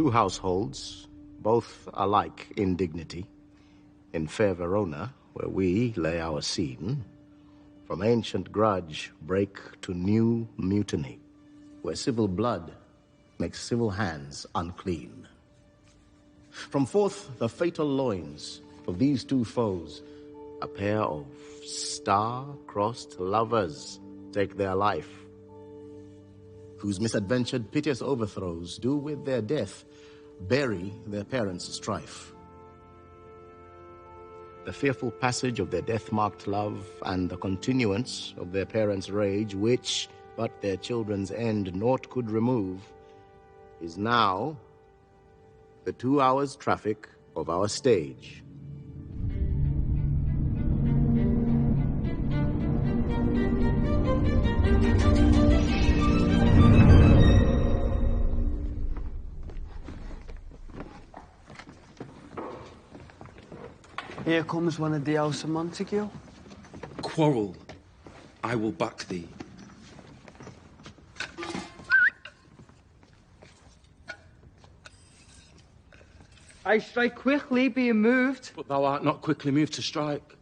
two households, both alike in dignity, in fair Verona, where we lay our scene, from ancient grudge break to new mutiny, where civil blood makes civil hands unclean. From forth the fatal loins of these two foes, a pair of star-crossed lovers take their life, whose misadventured piteous overthrows do with their death bury their parents' strife. The fearful passage of their death-marked love and the continuance of their parents' rage, which but their children's end naught could remove, is now the 2 hours' traffic of our stage. Here comes one of the House of Montague. Quarrel. I will back thee. I strike quickly, being moved. But thou art not quickly moved to strike.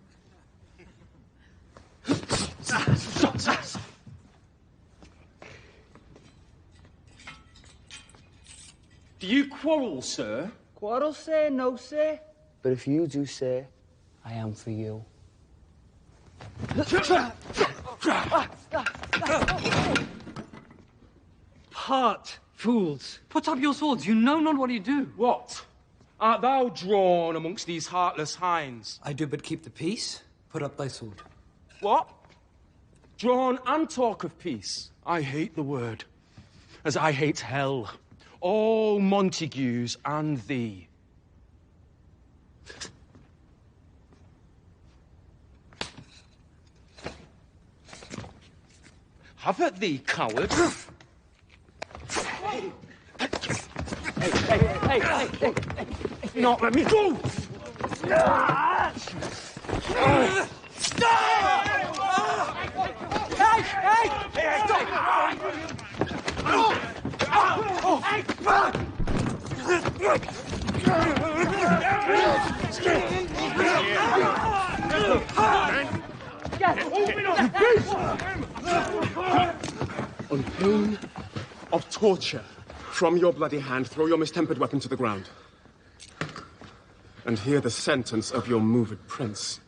Do you quarrel, sir? Quarrel, sir? No, sir. But if you do, sir, I am for you. Part, fools. Put up your swords. You know not what you do. What? Art thou drawn amongst these heartless hinds? I do but keep the peace. Put up thy sword. What? Drawn and talk of peace? I hate the word, as I hate hell. All Montagues and thee. Have at thee, coward! Hey! Not let me go! On pain of torture, from your bloody hand, throw your mistempered weapon to the ground. And hear the sentence of your moved prince.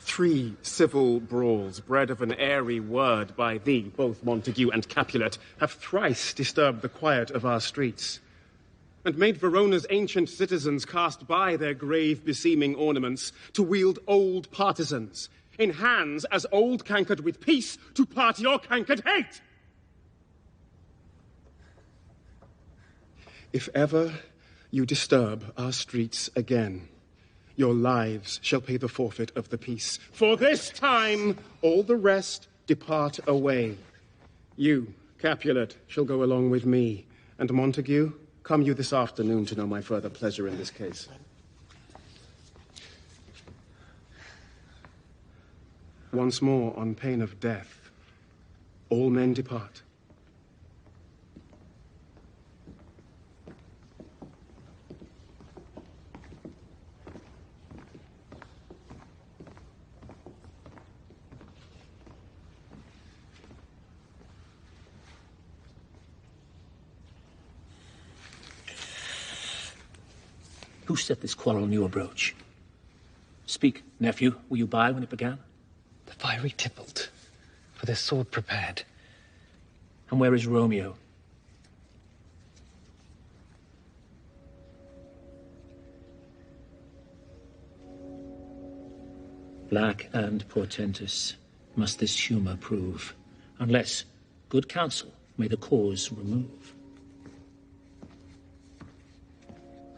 3 civil brawls, bred of an airy word by thee, both Montague and Capulet, have thrice disturbed the quiet of our streets, and made Verona's ancient citizens cast by their grave beseeming ornaments to wield old partisans, in hands as old cankered with peace to part your cankered hate. If ever you disturb our streets again, your lives shall pay the forfeit of the peace. For this time, all the rest depart away. You, Capulet, shall go along with me, and Montague, come you this afternoon to know my further pleasure in this case. Once more, on pain of death, all men depart. Who set this quarrel on your brooch? Speak, nephew. Were you by when it began? The fiery Tybalt, with his sword prepared. And where is Romeo? Black and portentous must this humour prove, unless good counsel may the cause remove.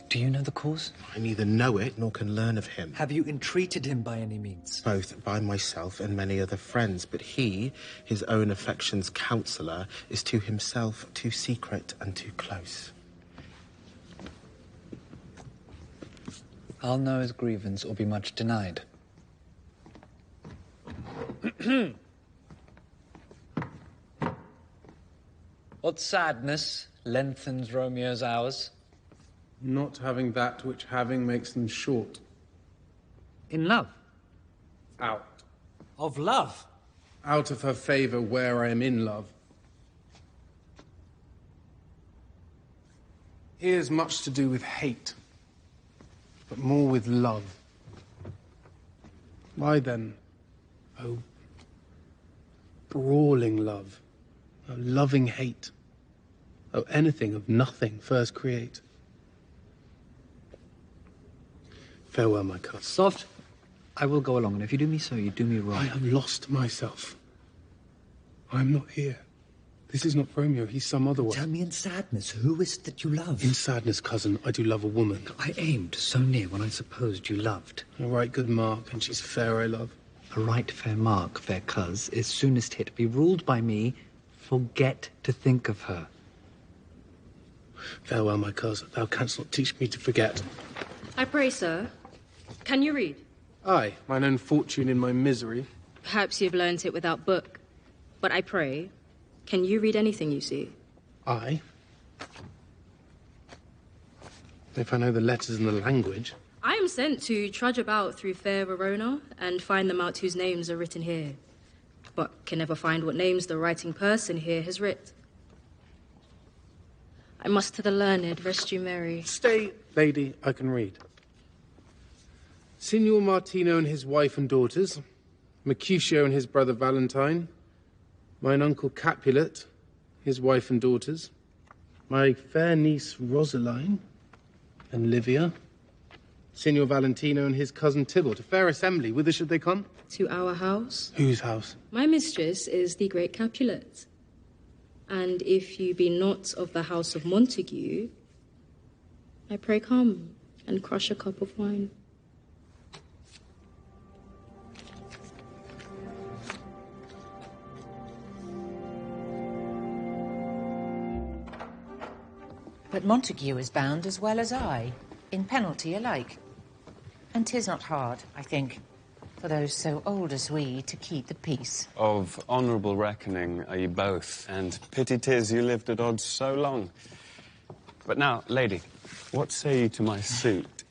Do you know the cause? I neither know it nor can learn of him. Have you entreated him by any means? Both by myself and many other friends, but he, his own affection's counsellor, is to himself too secret and too close. I'll know his grievance or be much denied. What sadness lengthens Romeo's hours? Not having that which having makes them short. In love? Out. Of love? Out of her favour where I am in love. Here's much to do with hate, but more with love. Why then, oh, brawling love, oh, loving hate, oh, anything of nothing first create. Farewell, my cousin. Soft. I will go along, and if you do me so, you do me wrong. I have lost myself. I am not here. This is not Romeo, he's some other one. Tell me in sadness, who is it that you love? In sadness, cousin, I do love a woman. I aimed so near when I supposed you loved. A right good mark, and she's fair I love. A right fair mark, fair cuz, is soonest hit. Be ruled by me, forget to think of her. Farewell, my cuz, thou canst not teach me to forget. I pray, sir, can you read? Aye, mine own fortune in my misery. Perhaps you've learnt it without book. But I pray, can you read anything you see? Aye. If I know the letters and the language. I am sent to trudge about through fair Verona and find them out whose names are written here, but can never find what names the writing person here has writ. I must to the learned rest you merry. Stay, lady, I can read. Signor Martino and his wife and daughters, Mercutio and his brother Valentine, mine uncle Capulet, his wife and daughters, my fair niece Rosaline and Livia, Signor Valentino and his cousin Tybalt, a fair assembly. Whither should they come? To our house. Whose house? My mistress is the great Capulet. And if you be not of the house of Montague, I pray come and crush a cup of wine. But Montague is bound as well as I, in penalty alike. And 'tis not hard, I think, for those so old as we to keep the peace. Of honourable reckoning are you both, and pity 'tis you lived at odds so long. But now, lady, what say you to my suit?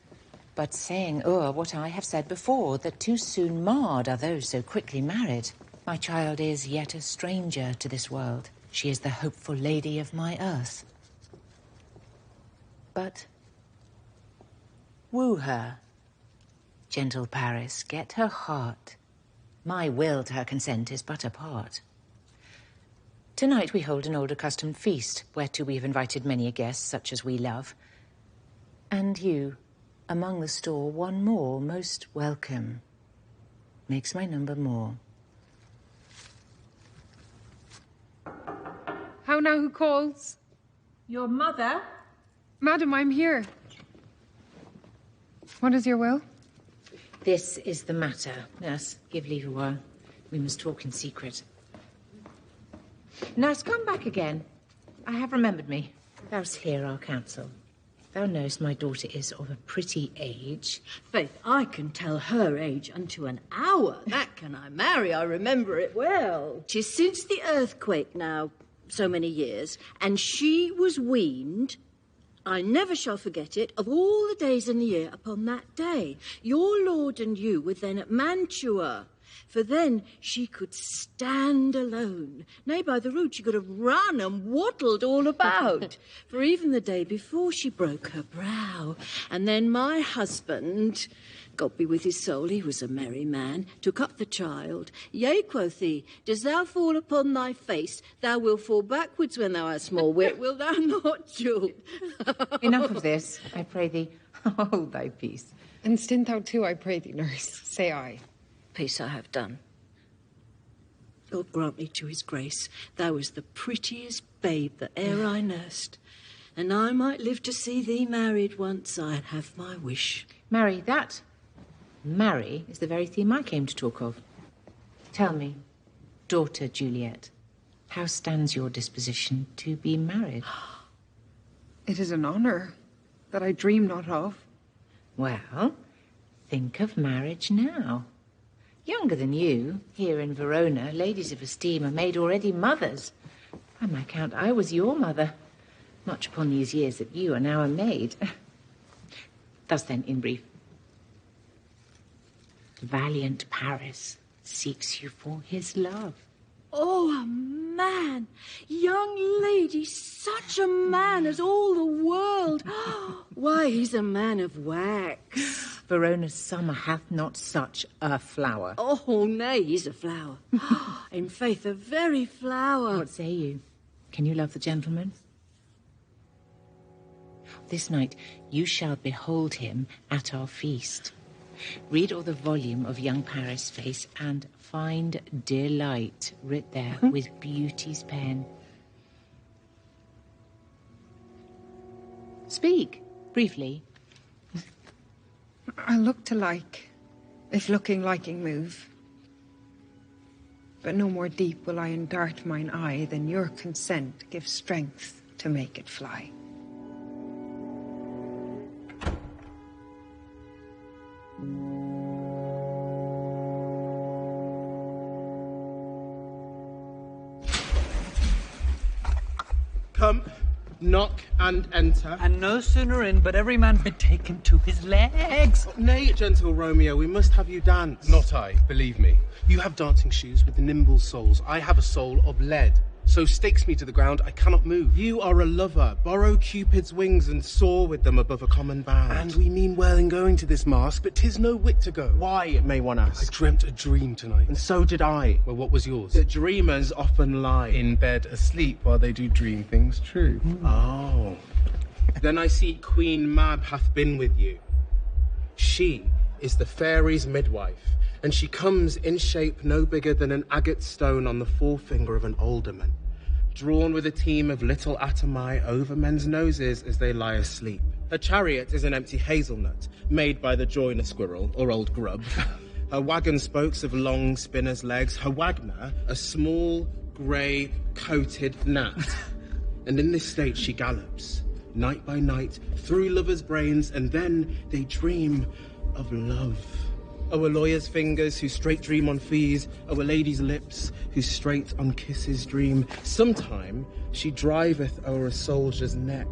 But saying o'er what I have said before, that too soon marred are those so quickly married. My child is yet a stranger to this world. She is the hopeful lady of my earth. But woo her, gentle Paris, get her heart. My will to her consent is but a part. Tonight we hold an old accustomed feast, whereto we have invited many a guest, such as we love. And you, among the store, one more, most welcome. Makes my number more. How now, who calls? Your mother? Madam, I'm here. What is your will? This is the matter. Nurse, give leave a while. We must talk in secret. Nurse, come back again. I have remembered me. Thou'st hear our counsel. Thou knowest my daughter is of a pretty age. Faith, I can tell her age unto an hour. That can I marry, I remember it well. 'Tis since the earthquake now, so many years, and she was weaned. I never shall forget it, of all the days in the year upon that day. Your lord and you were then at Mantua, for then she could stand alone. Nay, by the rood, she could have run and waddled all about. For even the day before she broke her brow. And then my husband, God be with his soul, he was a merry man, took up the child. Yea, quoth he, dost thou fall upon thy face, thou wilt fall backwards when thou hast small wit, wilt thou not, Jewel? Enough of this, I pray thee. Hold thy peace. And stint thou too, I pray thee, nurse. Say I. Peace I have done. Lord grant me to his grace, thou was the prettiest babe that e'er I nursed. And I might live to see thee married once, I'd have my wish. Marry that. Marry is the very theme I came to talk of. Tell me, daughter Juliet, how stands your disposition to be married? It is an honour that I dream not of. Well, think of marriage now. Younger than you, here in Verona, ladies of esteem are made already mothers. By my count, I was your mother. Much upon these years that you are now a maid. Thus then, in brief, valiant Paris seeks you for his love. Oh, a man! Young lady, such a man as all the world. Why, he's a man of wax. Verona's summer hath not such a flower. Oh, nay, he's a flower. In faith, a very flower. What say you? Can you love the gentleman? This night you shall behold him at our feast. Read all the volume of young Paris' face and find delight writ there with beauty's pen. Speak, briefly. I look to like, if looking liking move. But no more deep will I endart mine eye than your consent gives strength to make it fly. Come, knock and enter. And no sooner in, but every man betaken to his legs. Nay, gentle Romeo, we must have you dance. Not I, believe me. You have dancing shoes with nimble soles. I have a soul of lead. So stakes me to the ground, I cannot move. You are a lover. Borrow Cupid's wings and soar with them above a common bound. And we mean well in going to this masque, but 'tis no whit to go. Why, may one ask? I dreamt a dream tonight. And so did I. Well, what was yours? That dreamers often lie in bed asleep while they do dream things true. Oh. Then I see Queen Mab hath been with you. She is the fairy's midwife, and she comes in shape no bigger than an agate stone on the forefinger of an alderman, drawn with a team of little atomi over men's noses as they lie asleep. Her chariot is an empty hazelnut, made by the joiner squirrel, or old grub. Her wagon spokes of long spinner's legs, her wagner a small, grey, coated gnat. And in this state she gallops, night by night, through lovers' brains, and then they dream of love. O'er lawyers' fingers who straight dream on fees, o'er ladies' lips who straight on kisses dream. Sometime she driveth o'er a soldier's neck,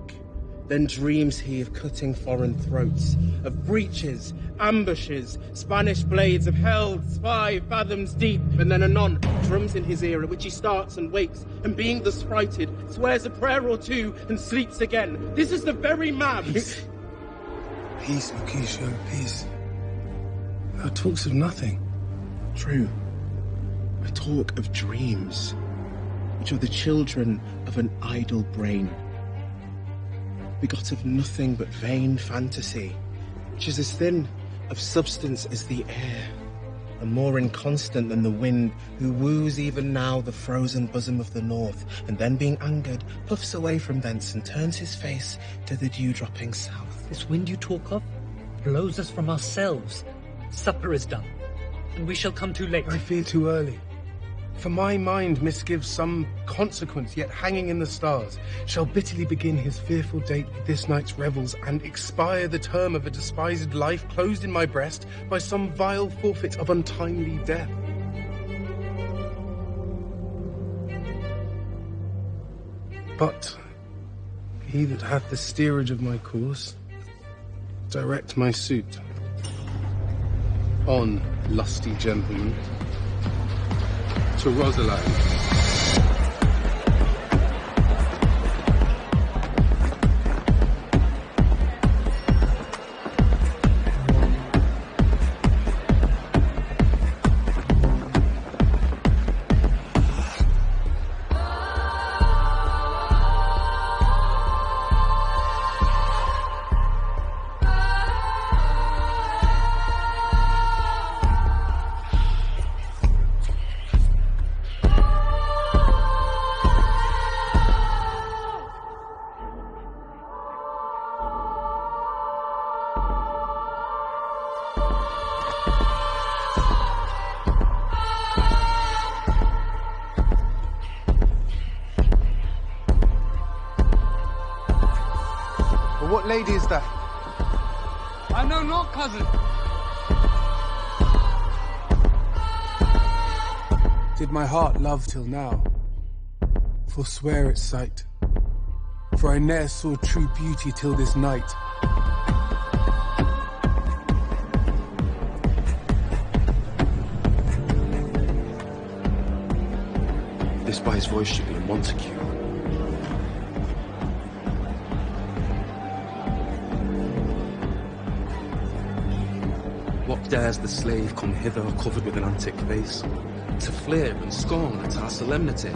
then dreams he of cutting foreign throats, of breaches, ambushes, Spanish blades of hells 5 fathoms deep, and then anon drums in his ear, at which he starts and wakes, and being thus frighted, swears a prayer or two and sleeps again. This is the very Mab. Peace, Mercutio, peace. Thou talks of nothing. True. I talk of dreams, which are the children of an idle brain, begot of nothing but vain fantasy, which is as thin of substance as the air, and more inconstant than the wind, who woos even now the frozen bosom of the north, and then being angered, puffs away from thence and turns his face to the dew-dropping south. This wind you talk of blows us from ourselves. Supper is done, and we shall come too late. I fear too early. For my mind misgives some consequence yet hanging in the stars, shall bitterly begin his fearful date with this night's revels, and expire the term of a despised life closed in my breast by some vile forfeit of untimely death. But he that hath the steerage of my course, direct my suit. On, lusty gentlemen, to Rosaline. What lady is that? I know not, cousin. Did my heart love till now, forswear its sight, for I ne'er saw true beauty till this night. This by his voice should be a Montague. What dares the slave come hither covered with an antic face, to fleer and scorn at our solemnity?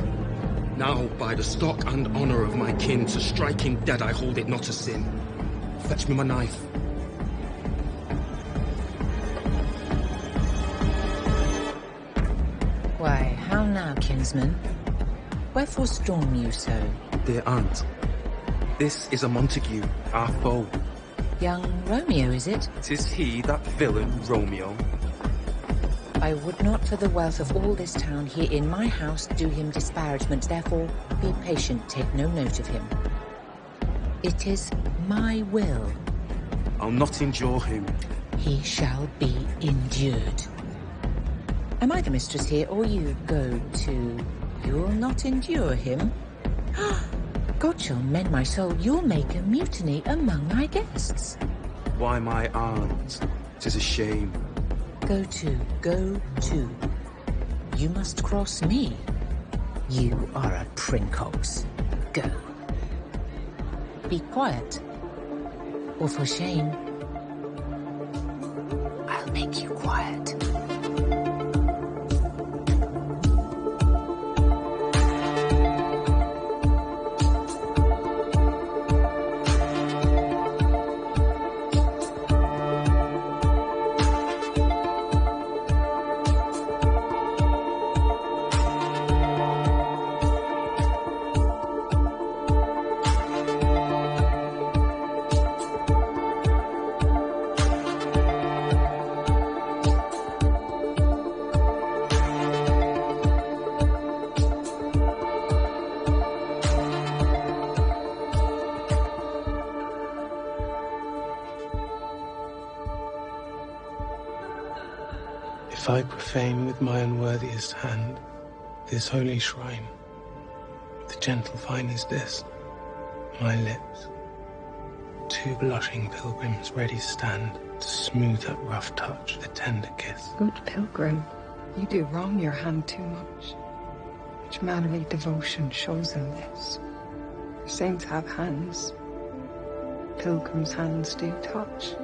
Now, by the stock and honour of my kin, to striking dead I hold it not a sin. Fetch me my knife. Why, how now, kinsman? Wherefore storm you so? Dear aunt, this is a Montague, our foe. Young Romeo, is it? 'Tis he, that villain, Romeo. I would not for the wealth of all this town here in my house do him disparagement, therefore be patient, take no note of him. It is my will. I'll not endure him. He shall be endured. Am I the mistress here, or you go to... You'll not endure him? God shall mend my soul, you'll make a mutiny among my guests. Why, my aunt, 'tis a shame. Go to. You must cross me. You are a princox. Go. Be quiet. Or for shame, I'll make you quiet. If I profane with my unworthiest hand this holy shrine, the gentle vine is this, my lips. Two blushing pilgrims ready stand to smooth that rough touch, the tender kiss. Good pilgrim, you do wrong your hand too much. Which manly devotion shows in this? Saints have hands, pilgrims' hands do touch.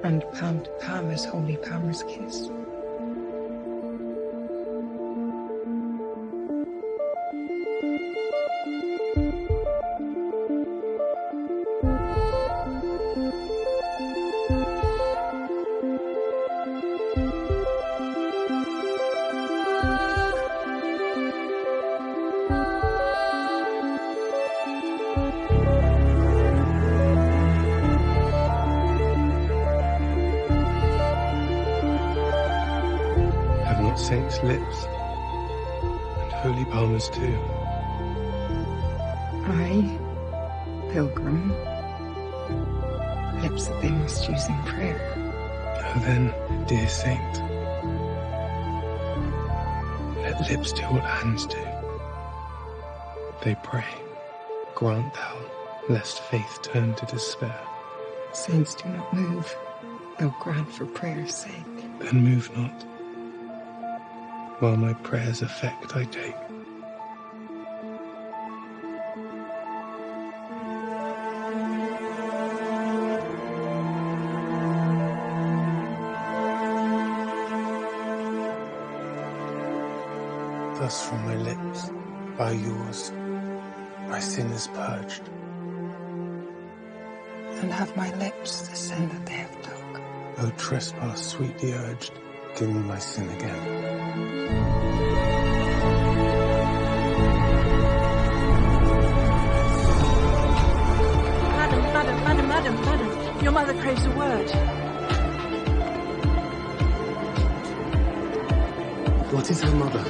And palm to palm is holy palmer's kiss. Saints' lips, and holy palmers too. I, pilgrim, lips that they must use in prayer. Oh then, dear saint, let lips do what hands do. They pray, grant thou, lest faith turn to despair. Saints do not move, thou grant for prayer's sake. Then move not. While my prayer's effect I take. Thus from my lips, by yours, my sin is purged. And have my lips the sin that they have took. O trespass sweetly urged, give me my sin again. Madam, your mother craves a word. What is her mother?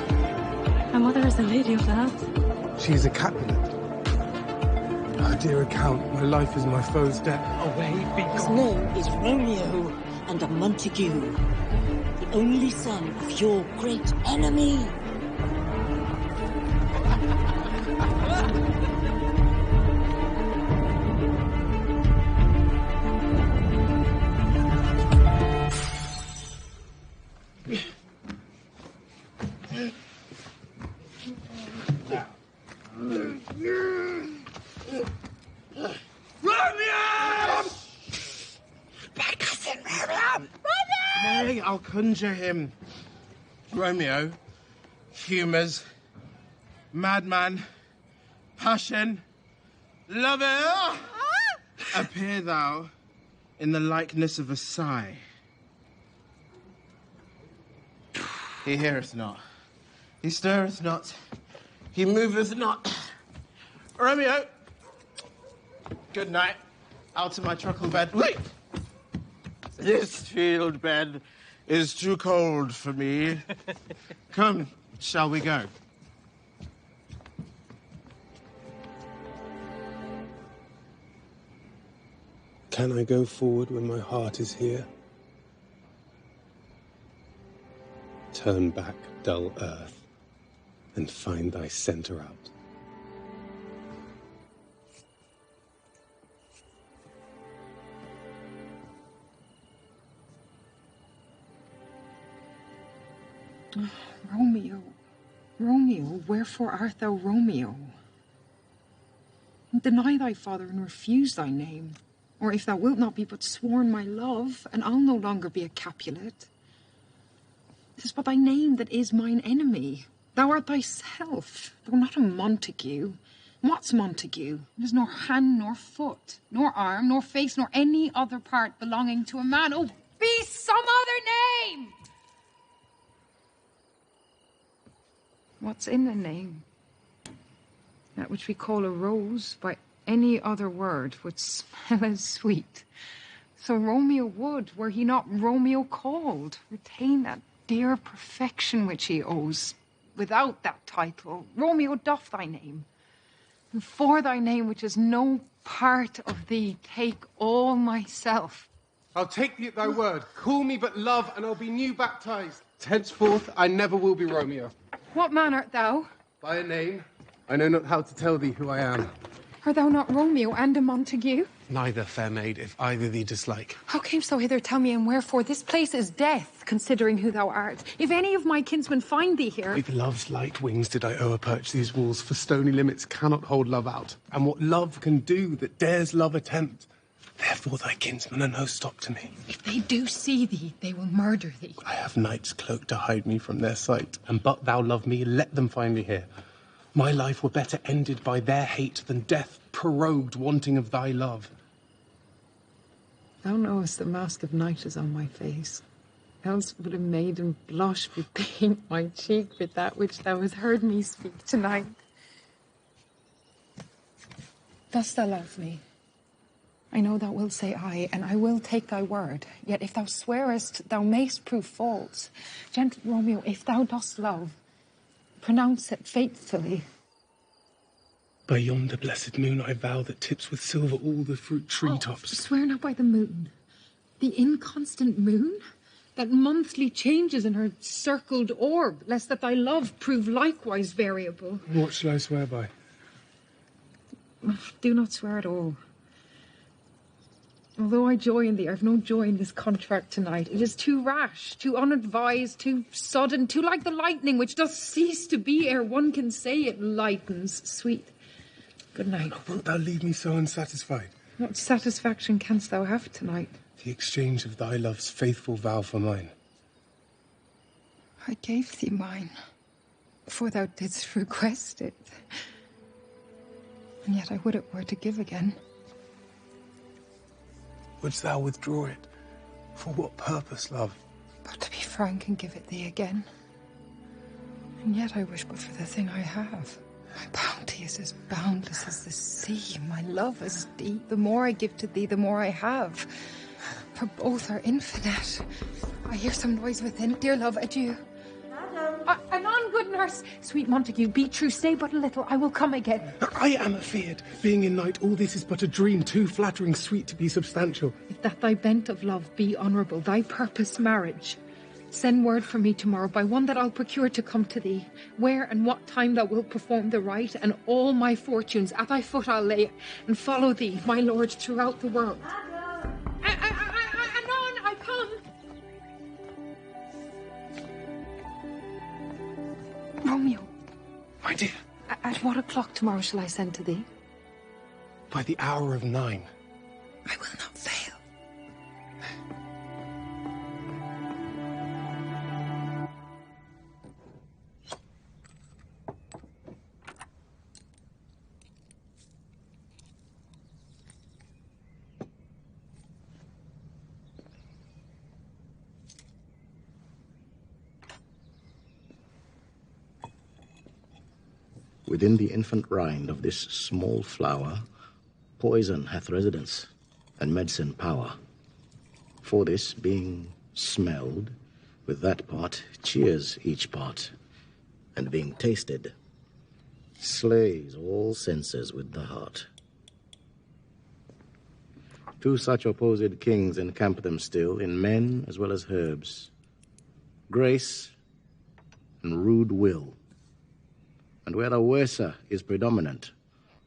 Her mother is the lady of the house. She is a Capulet. Oh, dear account, my life is my foe's debt. Away, be gone. His name is Romeo and a Montague, the only son of your great enemy. I'll conjure him. Romeo, humours, madman, passion, lover, appear thou in the likeness of a sigh. He heareth not, he stirreth not, he moveth not. Romeo, good night. Out to my truckle bed. Wait! This field bed is too cold for me. Come, shall we go? Can I go forward when my heart is here? Turn back, dull earth, and find thy centre out. Romeo, Romeo, wherefore art thou Romeo? Deny thy father and refuse thy name, or if thou wilt not be but sworn my love, and I'll no longer be a Capulet. 'Tis but thy name that is mine enemy. Thou art thyself, though not a Montague. What's Montague? It is nor hand nor foot, nor arm, nor face, nor any other part belonging to a man. Oh, be some other name! What's in a name? That which we call a rose by any other word would smell as sweet. So Romeo would, were he not Romeo called, retain that dear perfection which he owes. Without that title, Romeo doff thy name. And for thy name, which is no part of thee, take all myself. I'll take thee at thy word. Call me but love, and I'll be new baptized. Henceforth, I never will be Romeo. What man art thou? By a name, I know not how to tell thee who I am. Art thou not Romeo and a Montague? Neither, fair maid, if either thee dislike. How camest thou hither? Tell me, and wherefore? This place is death, considering who thou art. If any of my kinsmen find thee here... With love's light wings did I o'erperch these walls, for stony limits cannot hold love out. And what love can do that dares love attempt, therefore thy kinsmen are no stop to me. If they do see thee, they will murder thee. I have night's cloak to hide me from their sight, and but thou love me, let them find me here. My life were better ended by their hate than death prorogued wanting of thy love. Thou knowest the mask of night is on my face. Else would a maiden blush bepaint my cheek with that which thou hast heard me speak tonight. Dost thou love me? I know thou wilt say aye, and I will take thy word. Yet if thou swearest, thou mayst prove false. Gentle Romeo, if thou dost love, pronounce it faithfully. By yonder blessed moon I vow that tips with silver all the fruit treetops. Swear not by the moon. The inconstant moon? That monthly changes in her circled orb, lest that thy love prove likewise variable. What shall I swear by? Do not swear at all. Although I joy in thee, I've no joy in this contract tonight. It is too rash, too unadvised, too sudden, too like the lightning, which doth cease to be ere one can say it lightens. Sweet, good night. Oh, wilt thou leave me so unsatisfied? What satisfaction canst thou have tonight? The exchange of thy love's faithful vow for mine. I gave thee mine, before thou didst request it. And yet I would it were to give again. Wouldst thou withdraw it? For what purpose, love? But to be frank and give it thee again. And yet I wish but for the thing I have. My bounty is as boundless as the sea, my love as deep. The more I give to thee, the more I have. For both are infinite. I hear some noise within. Dear love, adieu. Anon, good nurse. Sweet Montague, be true, stay but a little. I will come again. I am afeard. Being in night, all this is but a dream, too flattering sweet to be substantial. If that thy bent of love be honourable, thy purpose marriage, send word for me tomorrow by one that I'll procure to come to thee. Where and what time thou wilt perform the rite, and all my fortunes at thy foot I'll lay, and follow thee, my lord, throughout the world. Anon, I come. Romeo. My dear. At what o'clock tomorrow shall I send to thee? By the hour of 9. I will not fail. Within the infant rind of this small flower, poison hath residence, and medicine power. For this, being smelled, with that part cheers each part, and being tasted, slays all senses with the heart. Two such opposed kings encamp them still, in men as well as herbs, grace and rude will. And where the worser is predominant,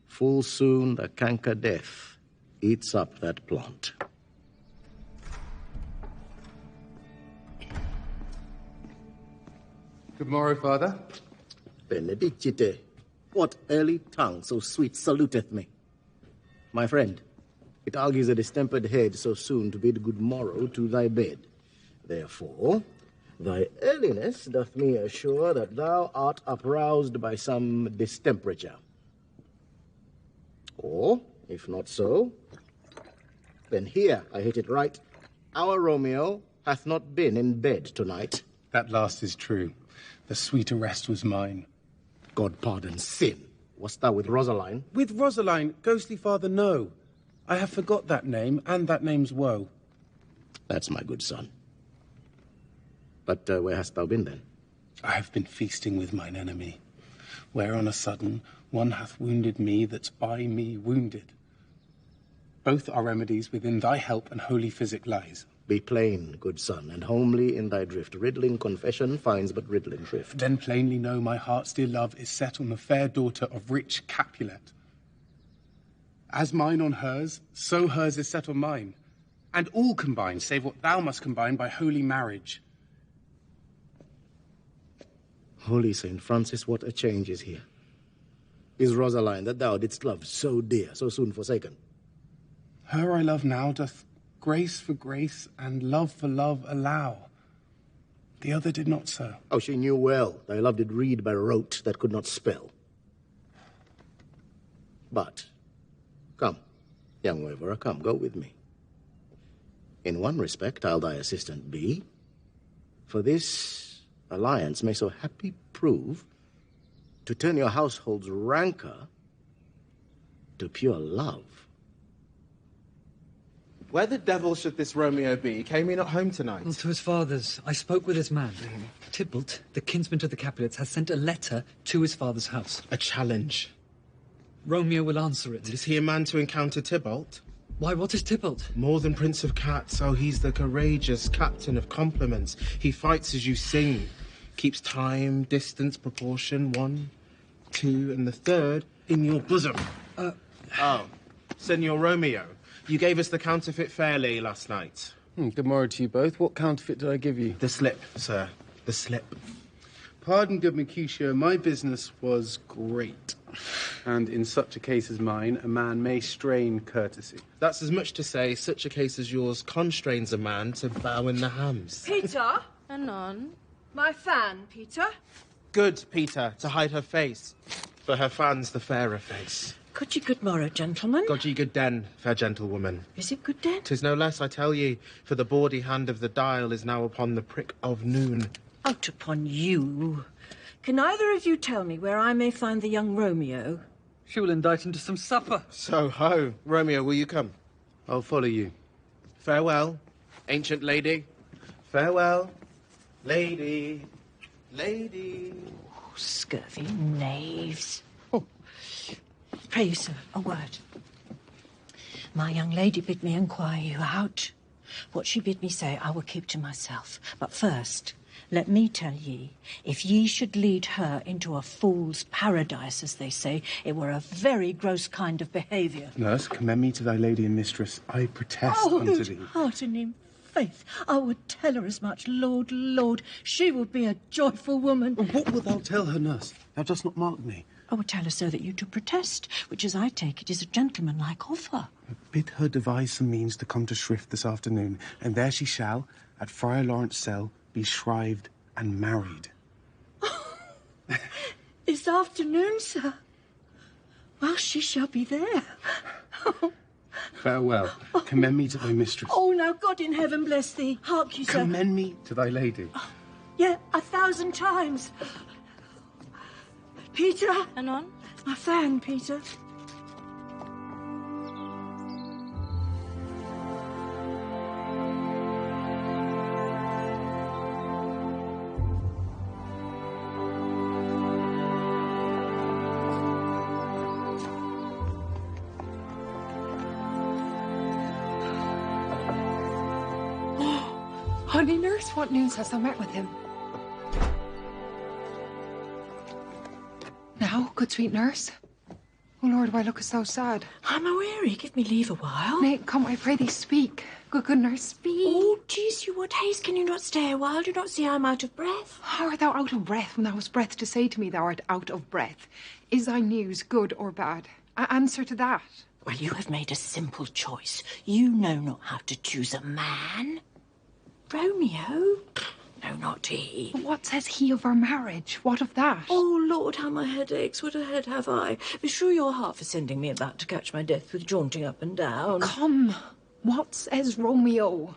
full soon the canker death eats up that plant. Good morrow, Father. Benedicite, what early tongue so sweet saluteth me? My friend, it argues a distempered head so soon to bid good morrow to thy bed. Therefore, thy earliness doth me assure that thou art uproused by some distemperature. Or, if not so, then here I hit it right. Our Romeo hath not been in bed tonight. That last is true. The sweeter rest was mine. God pardon sin. Wast thou with Rosaline? With Rosaline, ghostly father, no. I have forgot that name, and that name's woe. That's my good son. But where hast thou been, then? I have been feasting with mine enemy, where on a sudden one hath wounded me that's by me wounded. Both are remedies within thy help and holy physic lies. Be plain, good son, and homely in thy drift. Riddling confession finds but riddling shrift. Then plainly know my heart's dear love is set on the fair daughter of rich Capulet. As mine on hers, so hers is set on mine. And all combine, save what thou must combine by holy marriage. Holy Saint Francis, what a change is here. Is Rosaline that thou didst love so dear, so soon forsaken? Her I love now doth grace for grace and love for love allow. The other did not so. Oh, she knew well thy love did read by rote that could not spell. But, come, young waverer, come, go with me. In one respect, I'll thy assistant be, for this alliance may so happy prove to turn your household's rancor to pure love. Where the devil should this Romeo be? Came he not home tonight? Well, to his father's. I spoke with his man. Tybalt, the kinsman to the Capulets, has sent a letter to his father's house. A challenge. Romeo will answer it. Is he a man to encounter Tybalt? Why, what is Tybalt? More than Prince of Cats. Oh, he's the courageous captain of compliments. He fights as you sing. Keeps time, distance, proportion. 1, 2, and the third in your bosom. Oh, Senor Romeo. You gave us the counterfeit fairly last night. Good morrow to you both. What counterfeit did I give you? The slip, sir. The slip. Pardon, good Mercutio, my business was great. And in such a case as mine, a man may strain courtesy. That's as much to say, such a case as yours constrains a man to bow in the hams. Peter? Anon. My fan, Peter. Good, Peter, to hide her face. For her fan's the fairer face. God ye good morrow, gentlemen. God ye good den, fair gentlewoman. Is it good den? 'Tis no less, I tell ye, for the bawdy hand of the dial is now upon the prick of noon. Out upon you. Can either of you tell me where I may find the young Romeo? She will invite him to some supper. So, ho, Romeo, will you come? I'll follow you. Farewell, ancient lady. Farewell, lady, lady. Oh, scurvy knaves. Oh, pray you, sir, a word. My young lady bid me inquire you out. What she bid me say I will keep to myself. But first, let me tell ye, if ye should lead her into a fool's paradise, as they say, it were a very gross kind of behaviour. Nurse, commend me to thy lady and mistress. I protest unto thee. Pardon him, faith, I would tell her as much. Lord, Lord, she will be a joyful woman. What wilt thou tell her, nurse? Thou dost not mark me. I would tell her so that you do protest, which, as I take it, is a gentlemanlike offer. Bid her devise some means to come to Shrift this afternoon, and there she shall, at Friar Lawrence cell, be shrived and married. This afternoon, sir? Well, she shall be there. Farewell. Commend me to thy mistress. Oh, now God in heaven bless thee. Hark you, sir. Commend me to thy lady. Yeah, 1,000 times. Peter? Anon. My fan, Peter. Honey nurse, what news hast thou met with him? Now, good sweet nurse. Oh Lord, why lookest thou sad? I'm aweary. Give me leave a while. Nay, come, I pray thee, speak. Good nurse, speak. Oh, jeez, you what haste? Can you not stay a while? Do you not see I'm out of breath? How art thou out of breath when thou hast breath to say to me thou art out of breath? Is thy news good or bad? Answer to that. Well, you have made a simple choice. You know not how to choose a man. Romeo? No, not he. But what says he of our marriage? What of that? Oh, Lord, how my head aches. What a head have I. Beshrew your heart for sending me about to catch my death with jaunting up and down. Come, what says Romeo?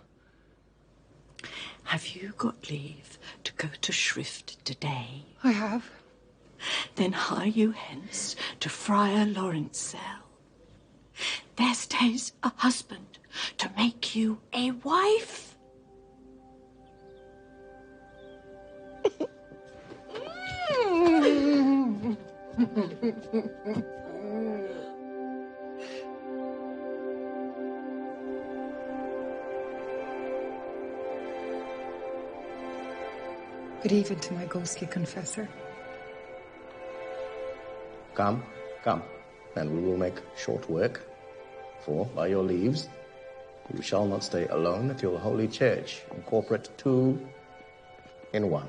Have you got leave to go to Shrift today? I have. Then hie you hence to Friar Lawrence cell. There stays a husband to make you a wife. Good even to my ghostly confessor. Come, and we will make short work. For, by your leaves, you shall not stay alone at your holy church. Incorporate two in one.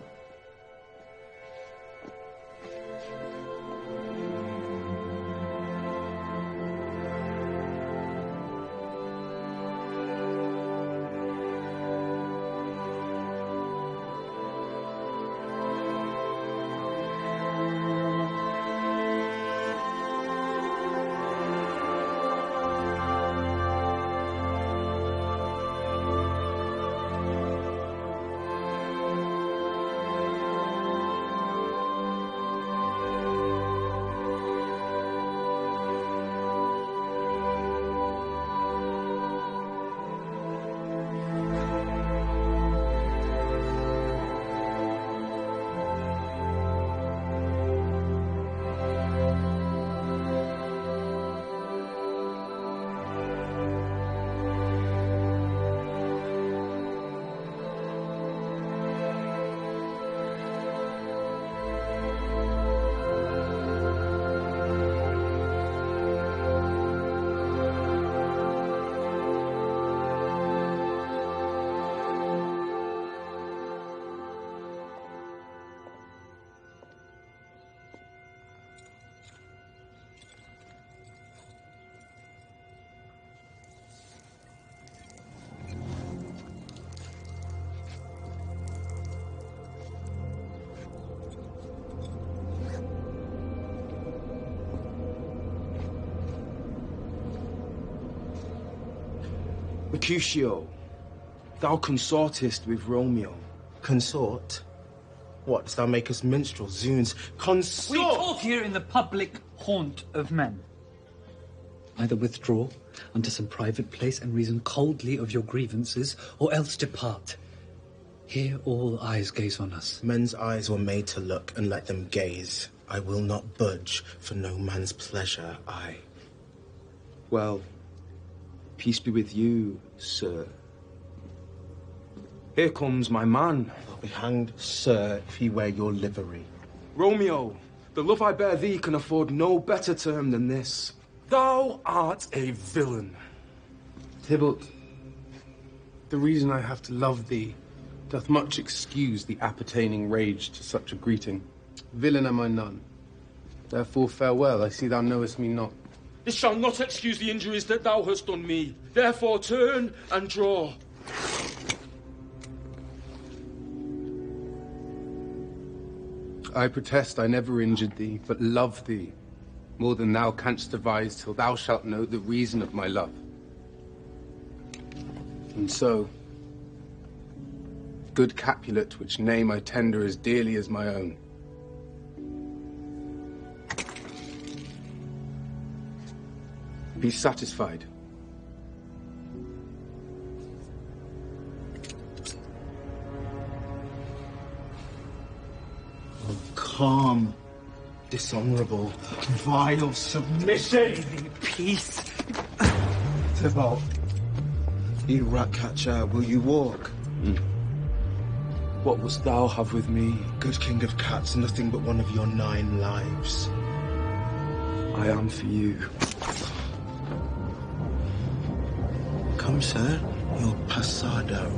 Mercutio, thou consortest with Romeo. Consort? What, dost thou make us minstrels, zoons? Consort! We talk here in the public haunt of men. Either withdraw unto some private place and reason coldly of your grievances, or else depart. Here all eyes gaze on us. Men's eyes were made to look, and let them gaze. I will not budge for no man's pleasure, I. Well, peace be with you, sir. Here comes my man. I'll be hanged, sir, if he wear your livery. Romeo, the love I bear thee can afford no better term than this. Thou art a villain. Tybalt, the reason I have to love thee doth much excuse the appertaining rage to such a greeting. Villain am I none. Therefore farewell, I see thou knowest me not. This shall not excuse the injuries that thou hast done me. Therefore turn and draw. I protest I never injured thee, but love thee more than thou canst devise, till thou shalt know the reason of my love. And so, good Capulet, which name I tender as dearly as my own, Be satisfied. Oh, calm, dishonorable, vile submission. Peace. Tybalt, you rat-catcher, will you walk? What wouldst thou have with me? Good king of cats, nothing but one of your 9 lives. I am for you. Come, sir, your passado.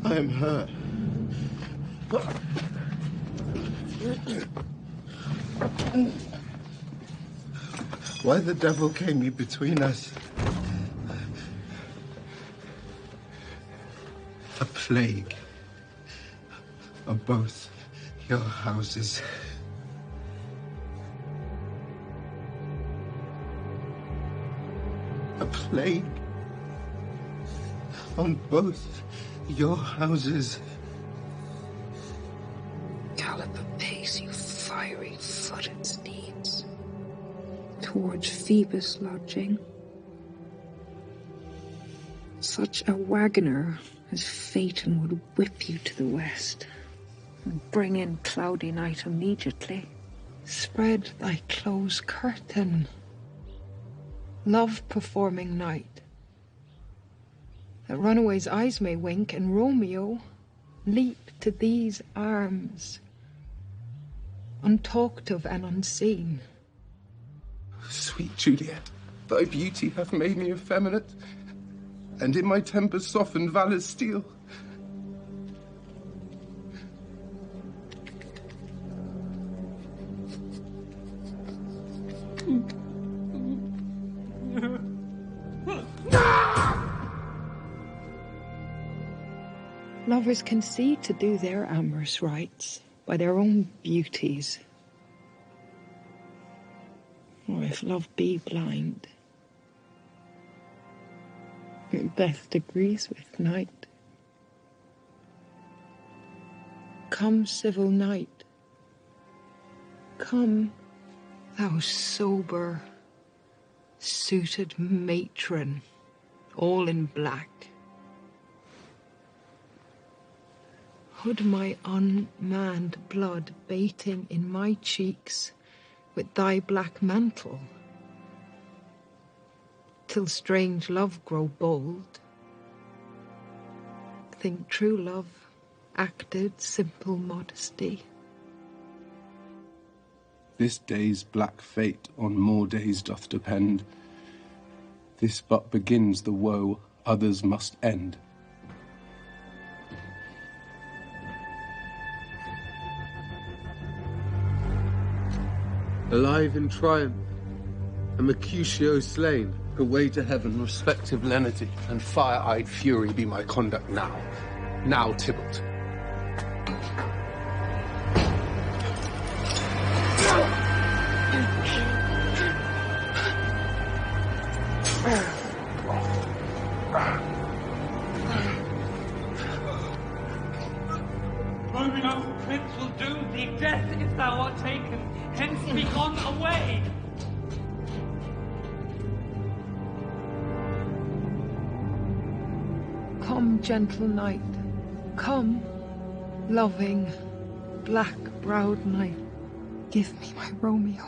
I am hurt. Why the devil came you between us? A plague of both your houses. A plague on both your houses. Gallop apace, you fiery footed steeds, towards Phoebus' lodging. Such a wagoner as Phaeton would whip you to the west, and bring in cloudy night immediately. Spread thy close curtain, love-performing night, that runaways' eyes may wink, and Romeo leap to these arms, untalked of and unseen. Sweet Juliet, thy beauty hath made me effeminate, and in my temper softened valor's steel. Lovers can see to do their amorous rites by their own beauties. Or if love be blind, it best agrees with night. Come, civil night. Come, thou sober, suited matron, all in black. Hood my unmanned blood bating in my cheeks with thy black mantle, till strange love grow bold. Think true love acted simple modesty. This day's black fate on more days doth depend. This but begins the woe others must end. Alive in triumph, and Mercutio slain. Away to heaven, respective lenity and fire-eyed fury be my conduct now. Now, Tybalt. Romeo, Prince will doom thee death if thou art taken. Hence be gone away. Come, gentle night. Come, loving, black-browed night. Give me my Romeo.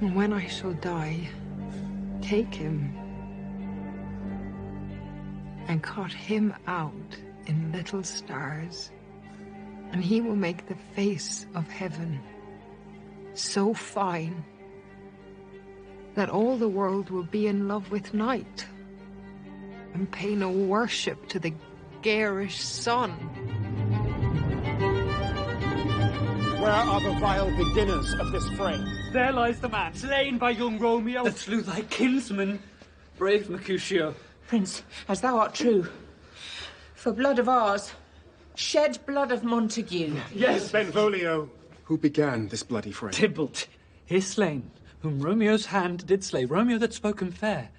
And when I shall die, take him and cut him out in little stars, and he will make the face of heaven so fine that all the world will be in love with night, and pay no worship to the garish sun. Where are the vile beginners of this fray? There lies the man, slain by young Romeo. That slew thy kinsman, brave Mercutio. Prince, as thou art true, for blood of ours, shed blood of Montague. Yes, Benvolio. Who began this bloody fray? Tybalt, his slain, whom Romeo's hand did slay, Romeo that spoke him fair,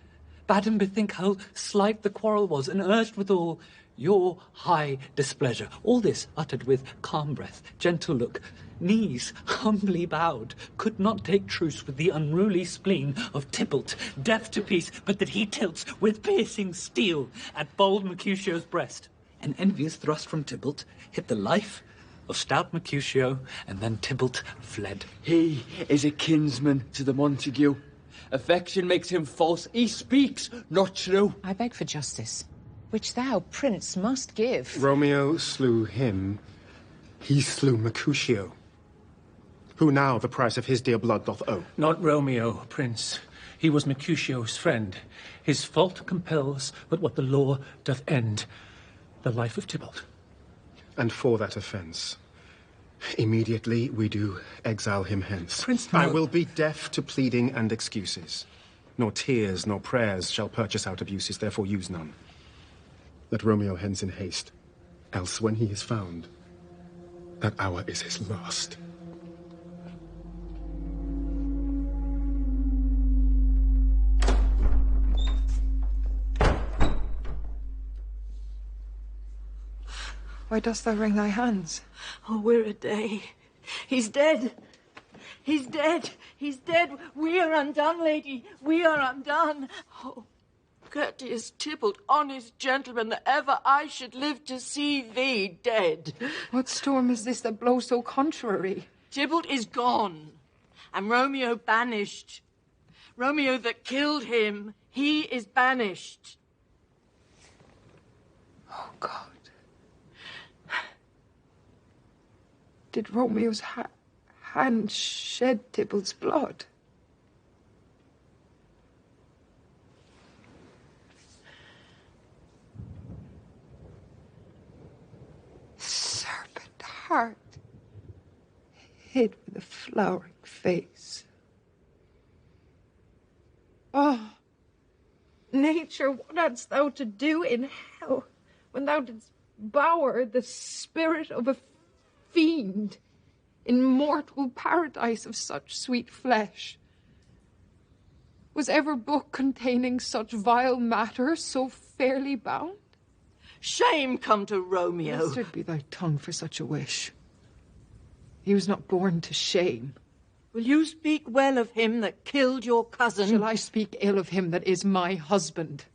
bade him bethink how slight the quarrel was, and urged withal your high displeasure. All this uttered with calm breath, gentle look, knees humbly bowed, could not take truce with the unruly spleen of Tybalt, deaf to peace, but that he tilts with piercing steel at bold Mercutio's breast. An envious thrust from Tybalt hit the life of stout Mercutio, and then Tybalt fled. He is a kinsman to the Montague. Affection makes him false. He speaks not true. I beg for justice, which thou, Prince, must give. Romeo slew him. He slew Mercutio. Who now the price of his dear blood doth owe? Not Romeo, Prince. He was Mercutio's friend. His fault compels but what the law doth end, the life of Tybalt. And for that offence, immediately we do exile him hence. Prince, no. I will be deaf to pleading and excuses. Nor tears nor prayers shall purchase out abuses, therefore use none. Let Romeo hence in haste, else when he is found, that hour is his last. Why dost thou wring thy hands? Oh, we're a day. He's dead. He's dead. He's dead. We are undone, lady. We are undone. Oh, courteous Tybalt, honest gentleman, that ever I should live to see thee dead. What storm is this that blows so contrary? Tybalt is gone, and Romeo banished. Romeo that killed him, he is banished. Oh, God. Did Romeo's hand shed Tybalt's blood? Serpent heart, hid with a flowering face. Oh, nature, what hadst thou to do in hell when thou didst bower the spirit of a fiend in mortal paradise of such sweet flesh? Was ever book containing such vile matter so fairly bound? Shame come to Romeo. Blessed be thy tongue for such a wish. He was not born to shame. Will you speak well of him that killed your cousin? Shall I speak ill of him that is my husband?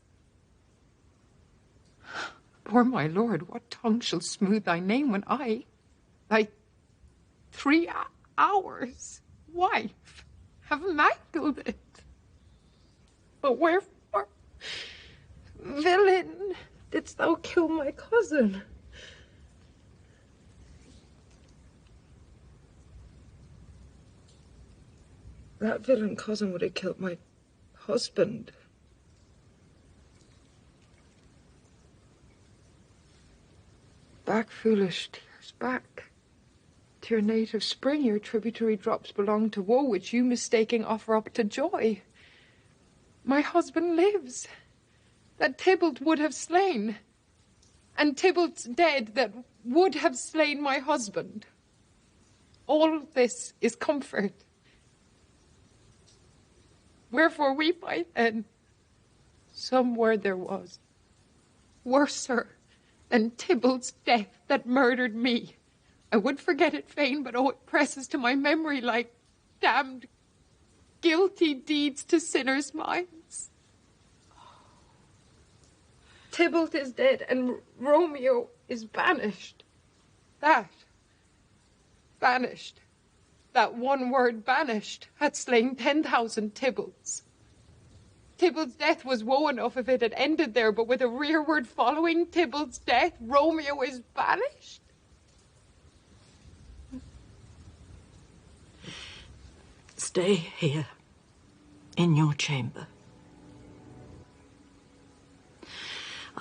Poor my lord, what tongue shall smooth thy name when I, thy 3 hours wife, have mangled it? But wherefore, villain, didst thou kill my cousin? That villain cousin would have killed my husband. Back, foolish tears, back. To your native spring, your tributary drops belong to woe, which you mistaking offer up to joy. My husband lives, that Tybalt would have slain, and Tybalt's dead that would have slain my husband. All this is comfort. Wherefore weep I then? Some word there was, worser than Tybalt's death that murdered me. I would forget it fain, but oh, it presses to my memory like damned, guilty deeds to sinners' minds. Tybalt is dead, and Romeo is banished. Banished. That one word, banished, had slain 10,000 Tybalts. Tybalt's death was woe enough if it had ended there, but with a rearward following Tybalt's death, Romeo is banished. Stay here, in your chamber.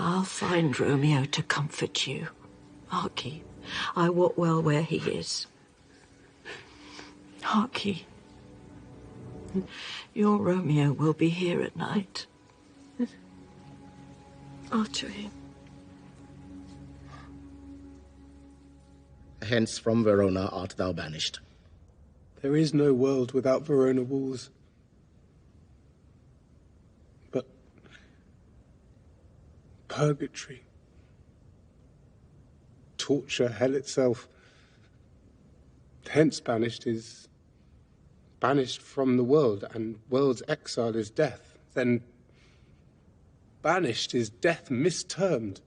I'll find Romeo to comfort you. Harkee, I wot well where he is. Harkee, your Romeo will be here at night. After him. Hence from Verona art thou banished. There is no world without Verona walls. But purgatory, torture, hell itself. Hence banished is banished from the world, and world's exile is death. Then banished is death mistermed.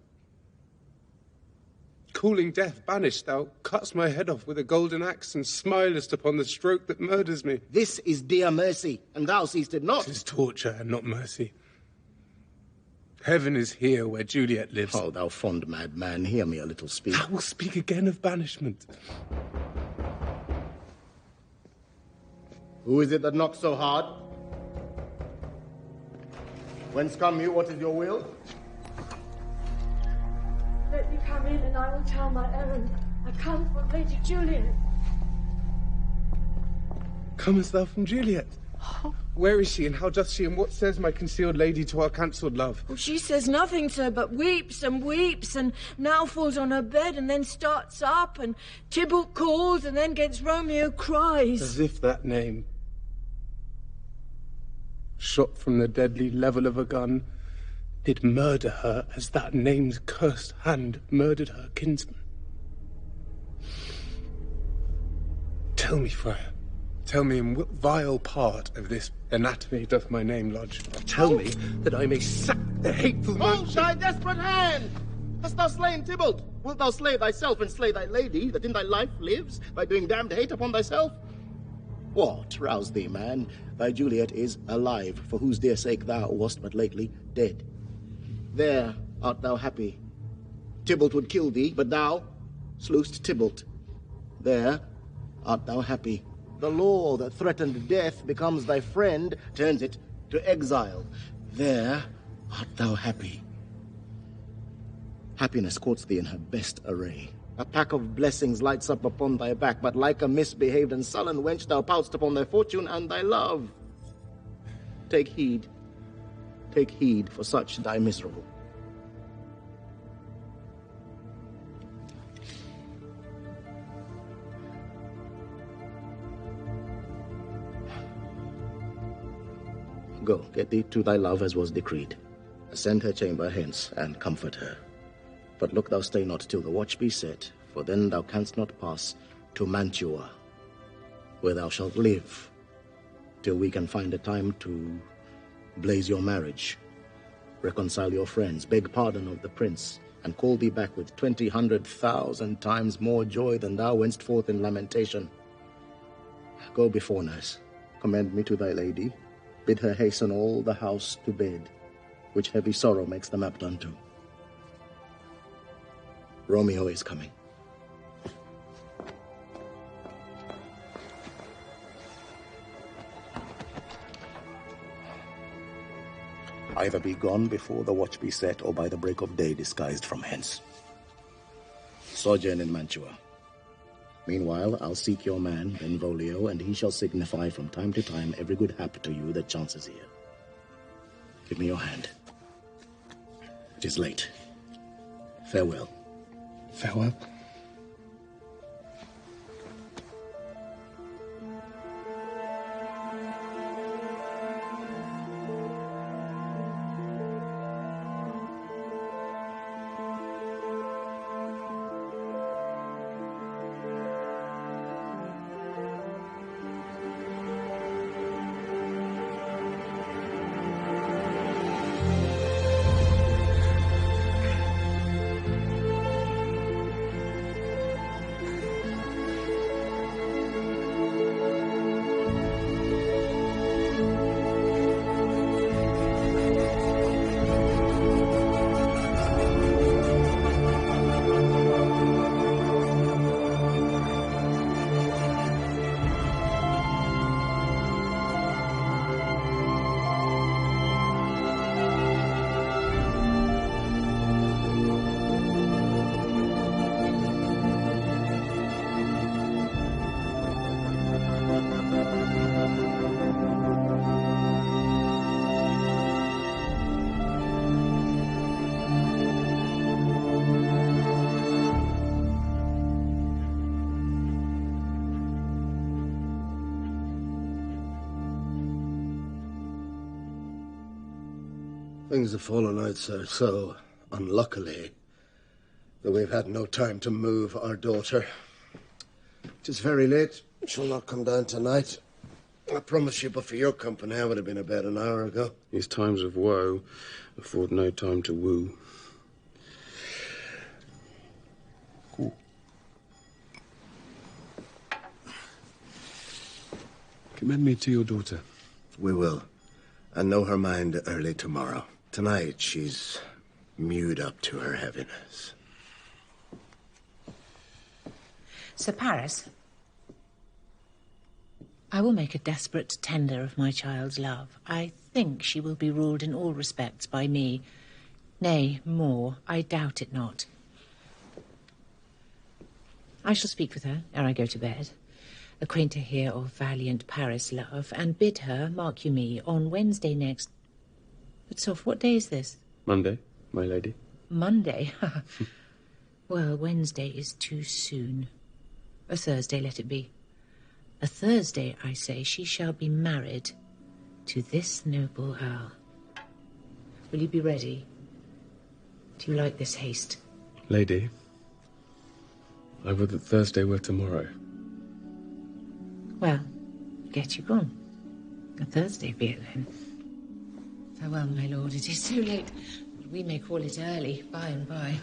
Calling death banished, thou cuts my head off with a golden axe and smilest upon the stroke that murders me. This is dear mercy, and thou seest it not. 'Tis torture and not mercy. Heaven is here where Juliet lives. Oh, thou fond madman, hear me a little speak. I will speak again of banishment. Who is it that knocks so hard? Whence come you? What is your will? Let me come in and I will tell my errand. I come from Lady Juliet. Comest thou from Juliet? Where is she, and how doth she, and what says my concealed lady to our cancelled love? Well, she says nothing, sir, but weeps and weeps, and now falls on her bed, and then starts up, and Tybalt calls, and then gets Romeo cries. As if that name, shot from the deadly level of a gun, did murder her as that name's cursed hand murdered her kinsman. Tell me, friar, tell me in what vile part of this anatomy doth my name lodge? Tell me that I may sack the hateful man. Hold thy desperate hand! Hast thou slain Tybalt? Wilt thou slay thyself and slay thy lady that in thy life lives, by doing damned hate upon thyself? What? Rouse thee, man. Thy Juliet is alive, for whose dear sake thou wast but lately dead. There art thou happy. Tybalt would kill thee, but thou slewest Tybalt. There art thou happy. The law that threatened death becomes thy friend, turns it to exile. There art thou happy. Happiness courts thee in her best array. A pack of blessings lights up upon thy back, but like a misbehaved and sullen wench thou pout'st upon thy fortune and thy love. Take heed, for such die miserable. Go, get thee to thy love as was decreed. Ascend her chamber hence, and comfort her. But look thou stay not till the watch be set, for then thou canst not pass to Mantua, where thou shalt live, till we can find a time to blaze your marriage, reconcile your friends, beg pardon of the prince, and call thee back with 1,000 times more joy than thou wentst forth in lamentation. Go before, nurse, commend me to thy lady, bid her hasten all the house to bed, which heavy sorrow makes them apt unto. Romeo is coming. Either be gone before the watch be set, or by the break of day disguised from hence. Sojourn in Mantua. Meanwhile, I'll seek your man, Benvolio, and he shall signify from time to time every good hap to you that chances here. Give me your hand. It is late. Farewell. Farewell. Things have fallen out, sir, so unluckily that we've had no time to move our daughter. It is very late. She'll not come down tonight. I promise you, but for your company, I would have been about an hour ago. These times of woe afford no time to woo. Commend me to your daughter. We will. And know her mind early tomorrow. Tonight, she's mewed up to her heaviness. Sir Paris, I will make a desperate tender of my child's love. I think she will be ruled in all respects by me. Nay, more, I doubt it not. I shall speak with her ere I go to bed, acquaint her here of valiant Paris' love, and bid her, mark you me, on Wednesday next... But, Soph, what day is this? Monday, my lady. Monday? Well, Wednesday is too soon. A Thursday let it be. A Thursday, I say, she shall be married to this noble Earl. Will you be ready? Do you like this haste? Lady, I would that Thursday were tomorrow. Well, get you gone. A Thursday be it then. Farewell, my lord, it is too late. We may call it early, by and by.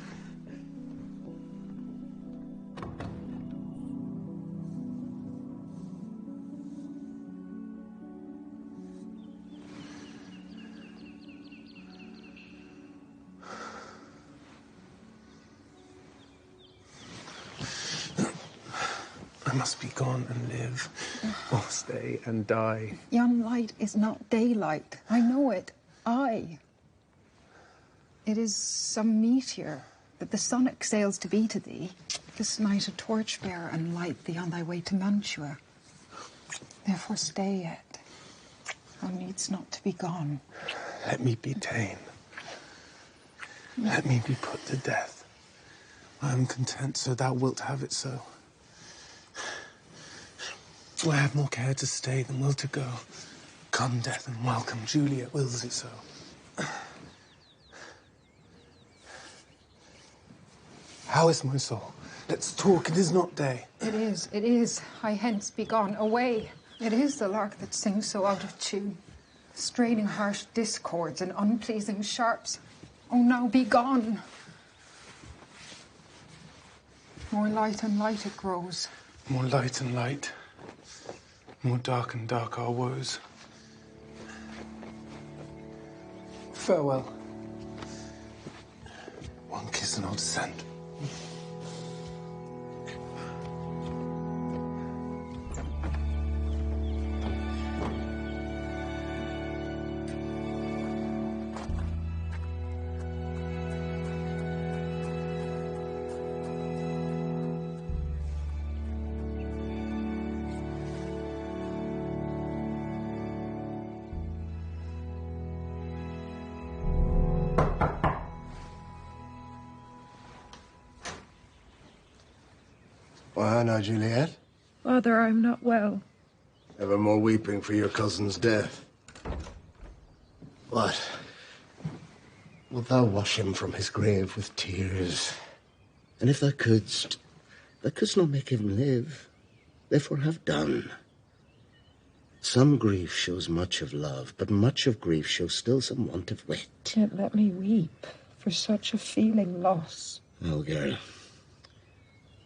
I must be gone and live, or stay and die. Yon light is not daylight. I know it. It is some meteor that the sun exhales to be to thee. This night a torchbearer and light thee on thy way to Mantua. Therefore stay yet. Thou needst not to be gone. Let me be ta'en. Let me be put to death. I am content, so thou wilt have it so. I have more care to stay than will to go. Come, death, and welcome. Juliet wills it so. How is my soul? Let's talk. It is not day. It is. I hence be gone. Away. It is the lark that sings so out of tune, straining harsh discords and unpleasing sharps. Oh, now be gone. More light and light it grows. More light and light. More dark and dark our woes. Farewell. One kiss and I'll descend. Why now, Juliet? Father, I'm not well. Ever more weeping for your cousin's death. What? Wilt thou wash him from his grave with tears? And if thou couldst not make him live, therefore have done. Some grief shows much of love, but much of grief shows still some want of wit. Yet let me weep for such a feeling loss. Oh, girl,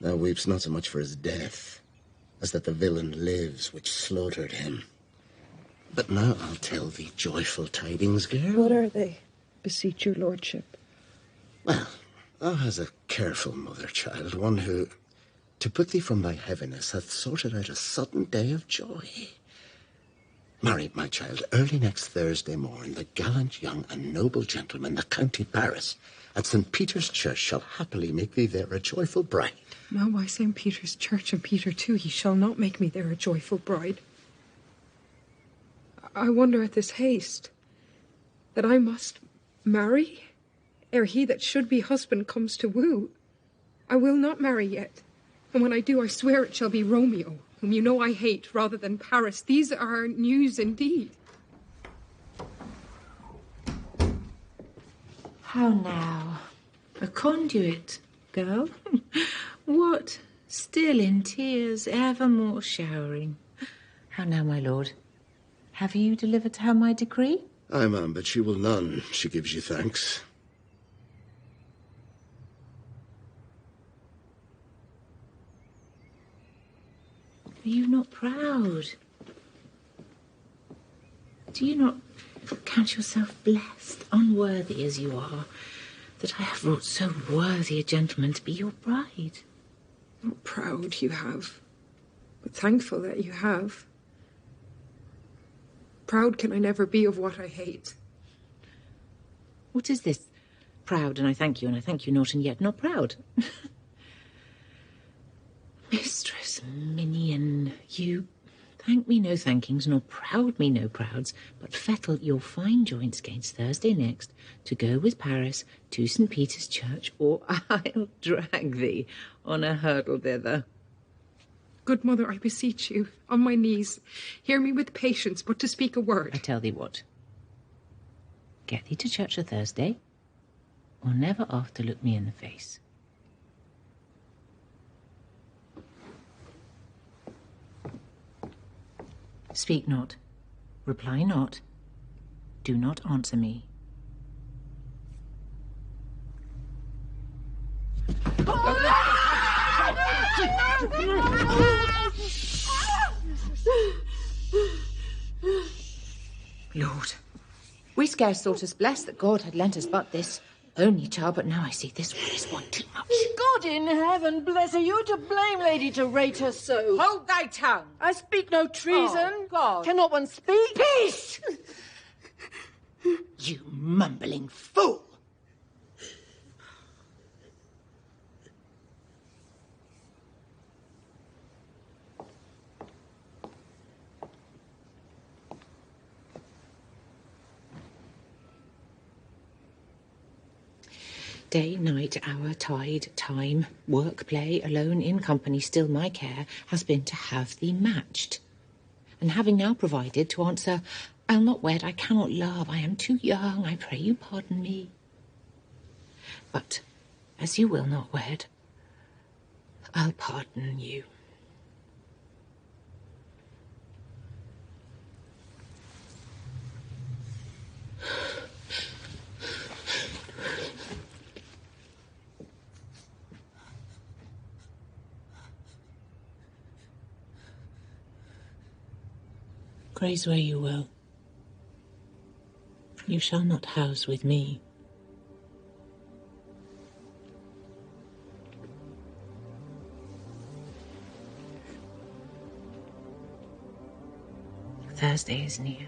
thou weepst not so much for his death as that the villain lives which slaughtered him. But now I'll tell thee joyful tidings, girl. What are they, beseech your lordship? Well, thou hast a careful mother, child, one who, to put thee from thy heaviness, hath sorted out a sudden day of joy. Marry, my child, early next Thursday morn, the gallant young and noble gentleman, the County Paris, at St. Peter's Church shall happily make thee there a joyful bride. Now by St. Peter's Church and Peter too, he shall not make me there a joyful bride. I wonder at this haste, that I must marry ere he that should be husband comes to woo. I will not marry yet, and when I do, I swear it shall be Romeo, whom you know I hate, rather than Paris. These are news indeed. How now? A conduit, girl? What? Still in tears, evermore showering. How now, my lord? Have you delivered to her my decree? Aye, ma'am, but she will none. She gives you thanks. Are you not proud? Do you not count yourself blessed, unworthy as you are, that I have brought so worthy a gentleman to be your bride? Not proud you have, but thankful that you have. Proud can I never be of what I hate. What is this? Proud, and I thank you not, and yet not proud. Mistress Minion, you thank me no thankings, nor proud me no prouds, but fettle your fine joints against Thursday next, to go with Paris to St. Peter's Church, or I'll drag thee on a hurdle thither. Good mother, I beseech you, on my knees, hear me with patience, but to speak a word. I tell thee what. Get thee to church o' Thursday, or never after look me in the face. Speak not, reply not, do not answer me. Lord, we scarce thought us blessed that God had lent us but this only child, but now I see this one is one too much. God in heaven bless her. You to blame, lady, to rate her so. Hold thy tongue. I speak no treason. Oh, God. Cannot one speak? Peace! You mumbling fool! Day, night, hour, tide, time, work, play, alone, in company, still my care has been to have thee matched. And having now provided to answer, I'll not wed, I cannot love, I am too young, I pray you pardon me. But as you will not wed, I'll pardon you. Graze where you will. You shall not house with me. Thursday is near.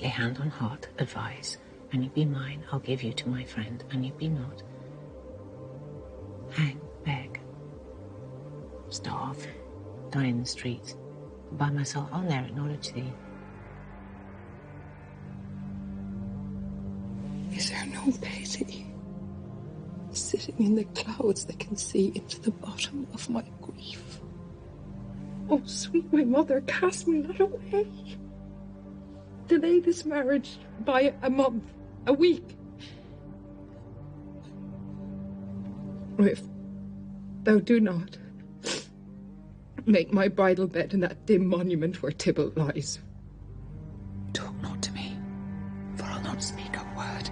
Lay hand on heart, advise. An you be mine, I'll give you to my friend. An you be not, hang, beg, starve, die in the streets. By myself, I'll ne'er acknowledge thee. Is there no pity? Sitting in the clouds that can see into the bottom of my grief. Oh, sweet my mother, cast me not away. Delay this marriage by a month, a week. Or if thou do not, make my bridal bed in that dim monument where Tybalt lies. Talk not to me, for I'll not speak a word.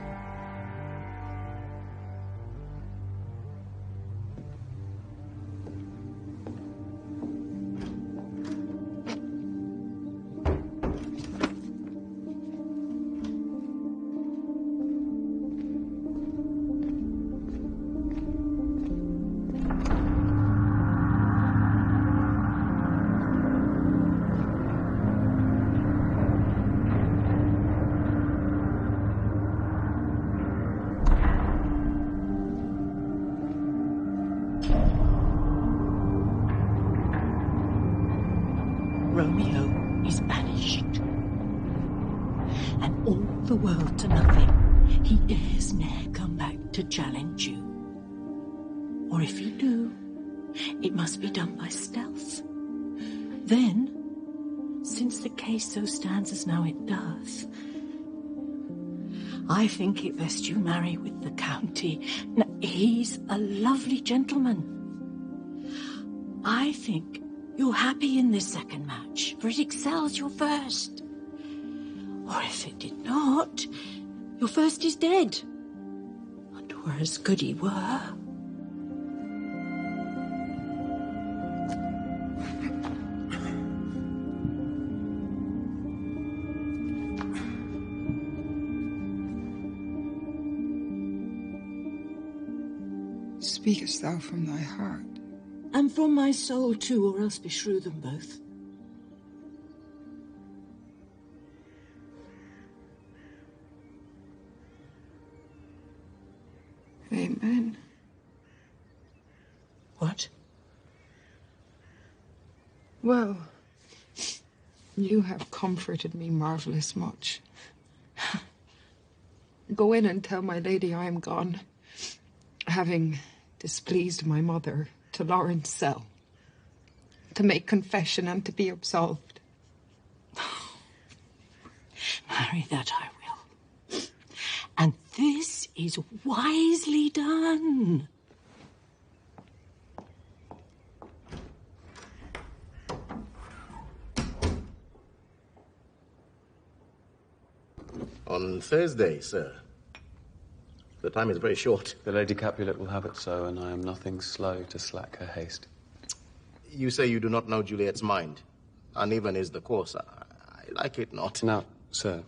Romeo is banished, and all the world to nothing. He dares ne'er come back to challenge you. Or if he do, it must be done by stealth. Then, since the case so stands as now it doth, I think it best you marry with the county. Now, he's a lovely gentleman. I think you're happy in this second match, for it excels your first. Or if it did not, your first is dead. And 'twere as good he were. Speakest thou from thy heart? And from my soul too, or else beshrew them both. Amen. What? Well, you have comforted me marvellous much. Go in and tell my lady I am gone, having displeased my mother, to Lawrence cell, to make confession and to be absolved. Marry, that I will. And this is wisely done. On Thursday, sir. The time is very short. The Lady Capulet will have it so, and I am nothing slow to slack her haste. You say you do not know Juliet's mind. Uneven is the course. I like it not. Now, sir,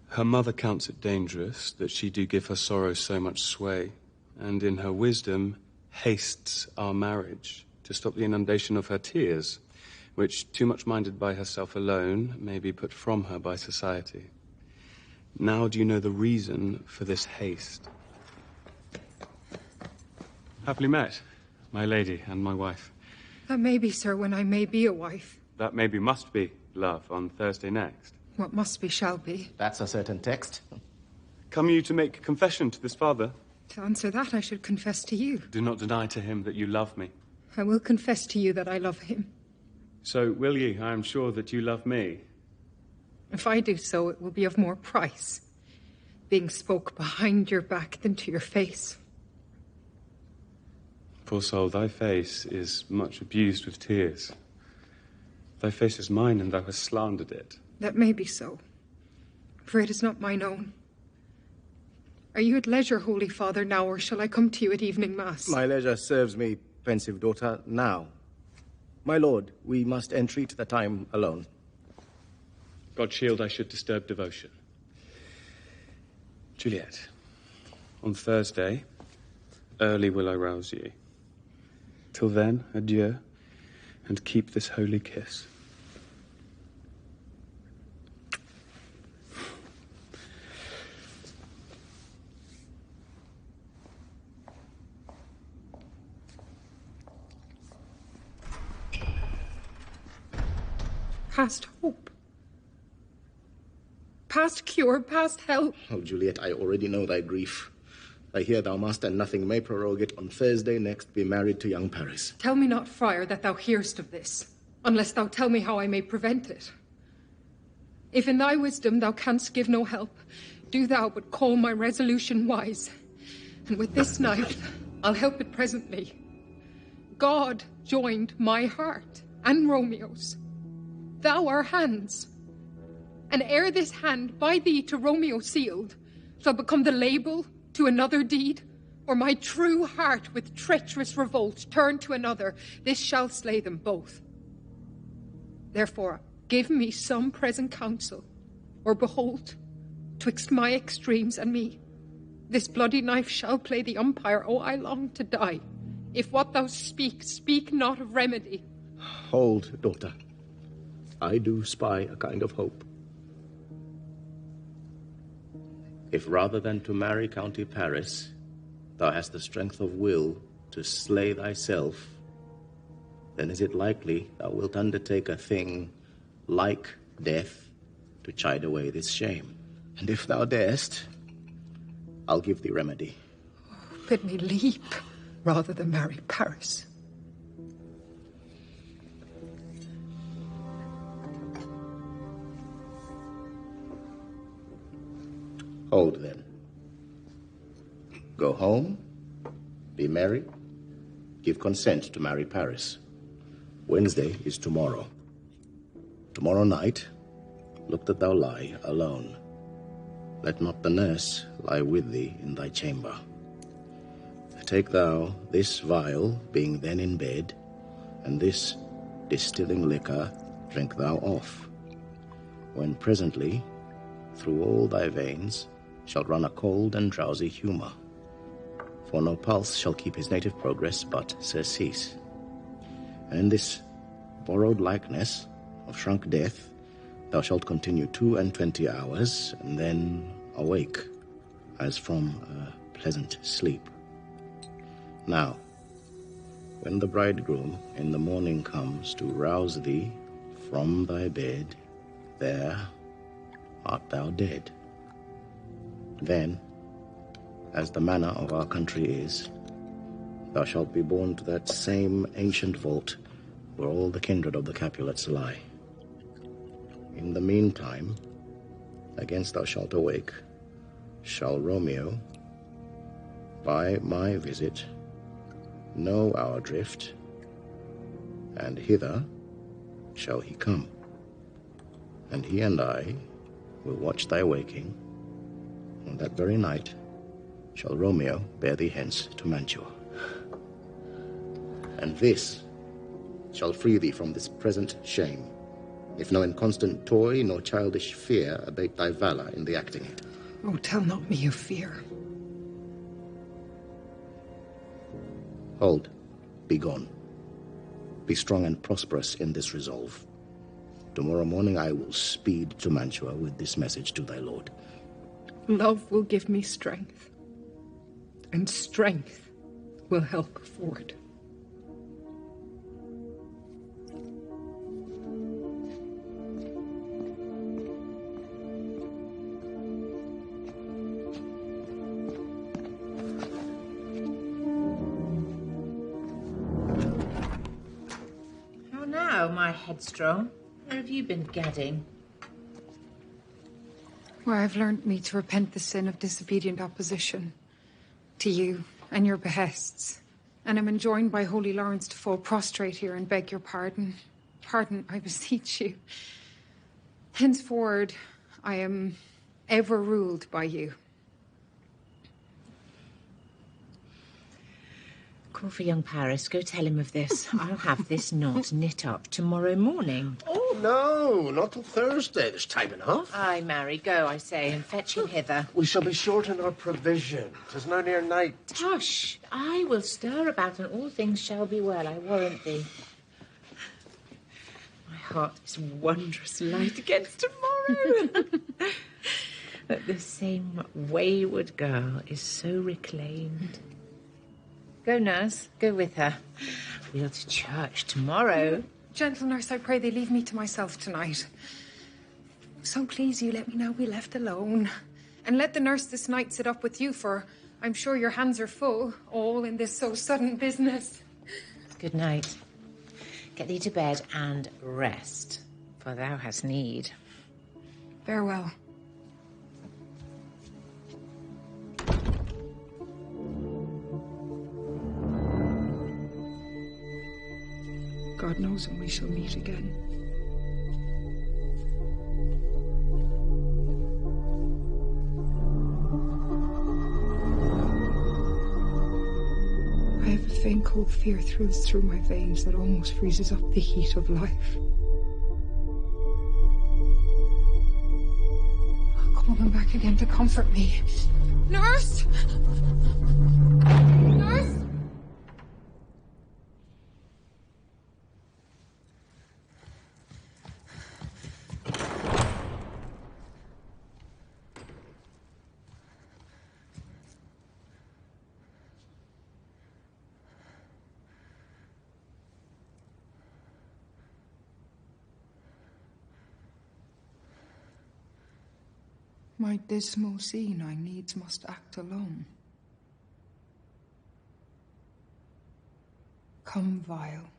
her mother counts it dangerous that she do give her sorrow so much sway, and in her wisdom hastes our marriage to stop the inundation of her tears, which, too much minded by herself alone, may be put from her by society. Now do you know the reason for this haste? Happily met, my lady and my wife. That may be, sir, when I may be a wife. That maybe must be, love, on Thursday next. What must be shall be. That's a certain text. Come you to make confession to this father? To answer that, I should confess to you. Do not deny to him that you love me. I will confess to you that I love him. So will ye, I am sure, that you love me? If I do so, it will be of more price, being spoke behind your back than to your face. Poor soul, thy face is much abused with tears. Thy face is mine, and thou hast slandered it. That may be so, for it is not mine own. Are you at leisure, Holy Father, now, or shall I come to you at evening mass? My leisure serves me, pensive daughter, now. My lord, we must entreat the time alone. God shield I should disturb devotion. Juliet, on Thursday, early will I rouse ye. Till then, adieu, and keep this holy kiss. Past hope. Past cure, past help. Oh, Juliet, I already know thy grief. I hear thou must, and nothing may prorogue it, on Thursday next be married to young Paris. Tell me not, friar, that thou hearest of this, unless thou tell me how I may prevent it. If in thy wisdom thou canst give no help, do thou but call my resolution wise, and with this knife I'll help it presently. God joined my heart and Romeo's. Thou our hands. And ere this hand by thee to Romeo sealed shall become the label to another deed, or my true heart with treacherous revolt turn to another, this shall slay them both. Therefore, give me some present counsel, or behold, twixt my extremes and me, this bloody knife shall play the umpire. Oh, I long to die. If what thou speak not of remedy. Hold, daughter. I do spy a kind of hope. If rather than to marry County Paris, thou hast the strength of will to slay thyself, then is it likely thou wilt undertake a thing like death to chide away this shame. And if thou darest, I'll give thee remedy. Bid me leap rather than marry Paris. Hold then. Go home, be merry, give consent to marry Paris. Wednesday is tomorrow. Tomorrow night, look that thou lie alone. Let not the nurse lie with thee in thy chamber. Take thou this vial, being then in bed, and this distilling liquor drink thou off, when presently through all thy veins shall run a cold and drowsy humour, for no pulse shall keep his native progress but surcease. And in this borrowed likeness of shrunk death thou shalt continue 22 hours, and then awake as from a pleasant sleep. Now, when the bridegroom in the morning comes to rouse thee from thy bed, there art thou dead. Then, as the manner of our country is, thou shalt be borne to that same ancient vault where all the kindred of the Capulets lie. In the meantime, against thou shalt awake, shall Romeo, by my visit, know our drift, and hither shall he come. And he and I will watch thy waking, and that very night shall Romeo bear thee hence to Mantua. And this shall free thee from this present shame, if no inconstant toy nor childish fear abate thy valour in the acting it. Oh, tell not me of fear. Hold, be gone. Be strong and prosperous in this resolve. Tomorrow morning I will speed to Mantua with this message to thy lord. Love will give me strength, and strength will help afford. How now, my headstrong? Where have you been gadding? Where I've learnt me to repent the sin of disobedient opposition to you and your behests. And am enjoined by Holy Lawrence to fall prostrate here and beg your pardon. Pardon, I beseech you. Henceforward, I am ever ruled by you. Call for young Paris. Go tell him of this. I'll have this knot knit up tomorrow morning. Oh, no, not till Thursday. There's time enough. Aye, Mary, go, I say, and fetch him hither. We shall be short in our provision. 'Tis now near night. Tush! I will stir about, and all things shall be well, I warrant thee. My heart is wondrous light against tomorrow. That this same wayward girl is so reclaimed. Go, nurse, go with her. We'll to church tomorrow. Gentle nurse, I pray thee leave me to myself tonight. So please you let me now be left alone. And let the nurse this night sit up with you, for I'm sure your hands are full, all in this so sudden business. Good night. Get thee to bed and rest, for thou hast need. Farewell. God knows when we shall meet again. I have a faint cold fear thrills through my veins that almost freezes up the heat of life. I'll call them back again to comfort me. Nurse! Nurse! My dismal scene I needs must act alone. Come, vial.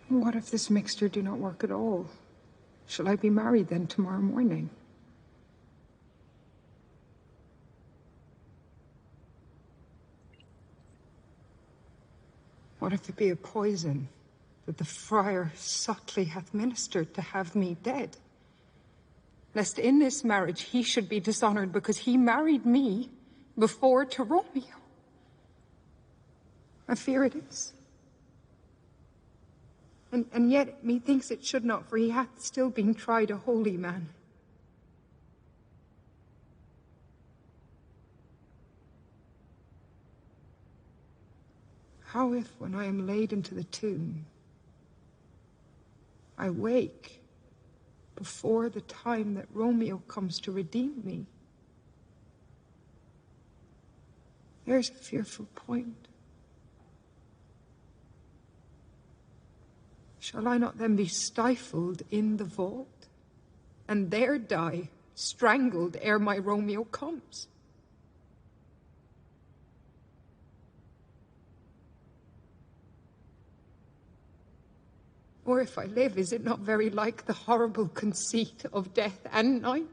What if this mixture do not work at all? Shall I be married then tomorrow morning? What if it be a poison that the friar subtly hath ministered to have me dead? Lest in this marriage he should be dishonored because he married me before to Romeo. I fear it is. And yet methinks it should not, for he hath still been tried a holy man. How if, when I am laid into the tomb, I wake before the time that Romeo comes to redeem me? There's a fearful point. Shall I not then be stifled in the vault, and there die, strangled ere my Romeo comes? Or if I live, is it not very like the horrible conceit of death and night?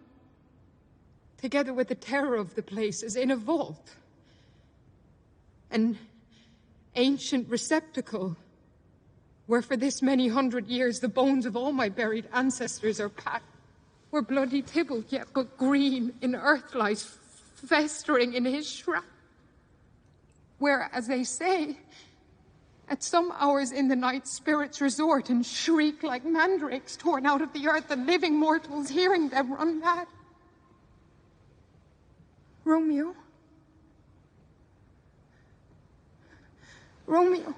Together with the terror of the place as in a vault. An ancient receptacle, where for this many 100 years the bones of all my buried ancestors are packed, where bloody Tybalt yet but green in earth lies festering in his shroud, where, as they say, at some hours in the night spirits resort and shriek like mandrakes torn out of the earth, and living mortals hearing them run mad. Romeo? Romeo?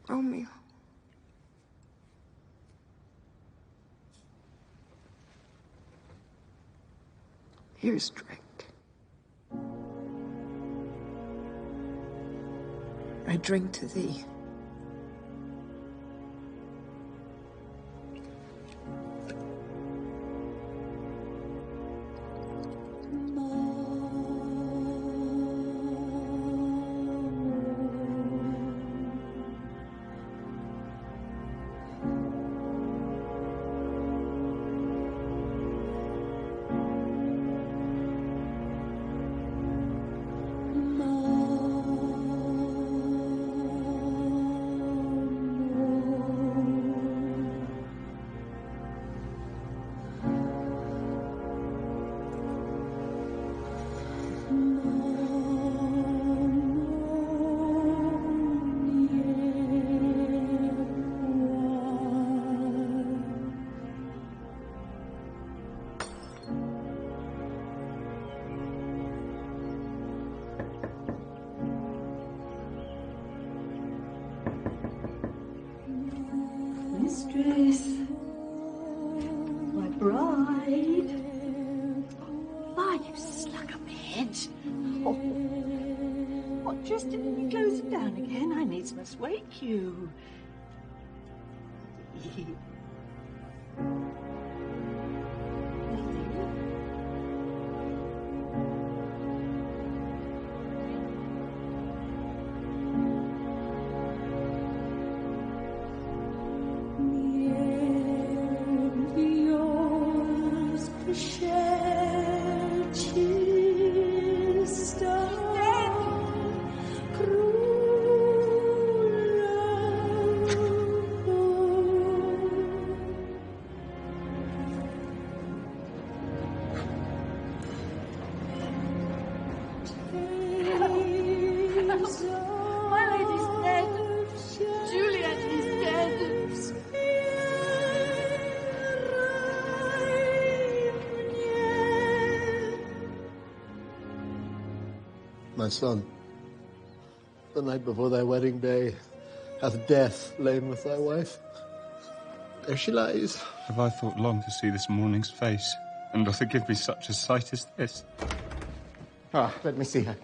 Romeo. Here's drink. I drink to thee. Mistress, my bride. Why, you slug a bitch. Oh. What, just didn't you close it down again? I needs must wake you. My lady's dead. Juliet is dead. My son, the night before thy wedding day, hath death lain with thy wife. There she lies. Have I thought long to see this morning's face, and doth it give me such a sight as this? Ah, let me see her.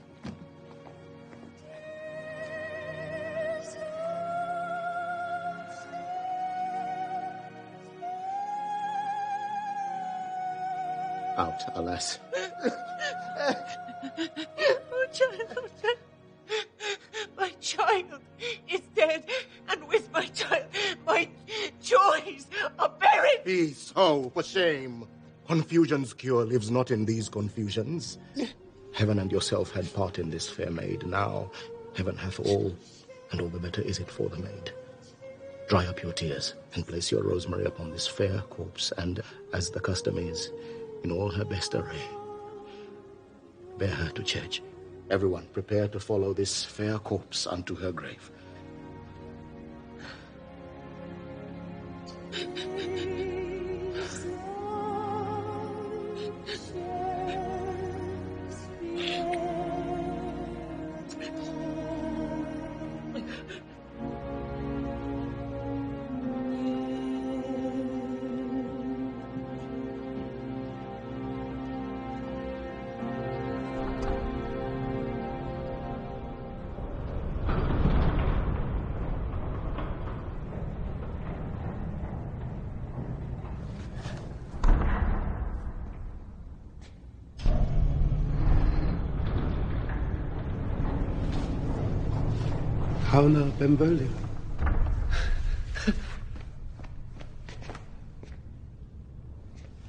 Out, alas. Oh, child. My child is dead, and with my child, my joys are buried. Peace, oh, for shame. Confusion's cure lives not in these confusions. Heaven and yourself had part in this fair maid. Now, heaven hath all, and all the better is it for the maid. Dry up your tears, and place your rosemary upon this fair corpse, and, as the custom is, in all her best array, bear her to church. Everyone, prepare to follow this fair corpse unto her grave. How now, Benvolio?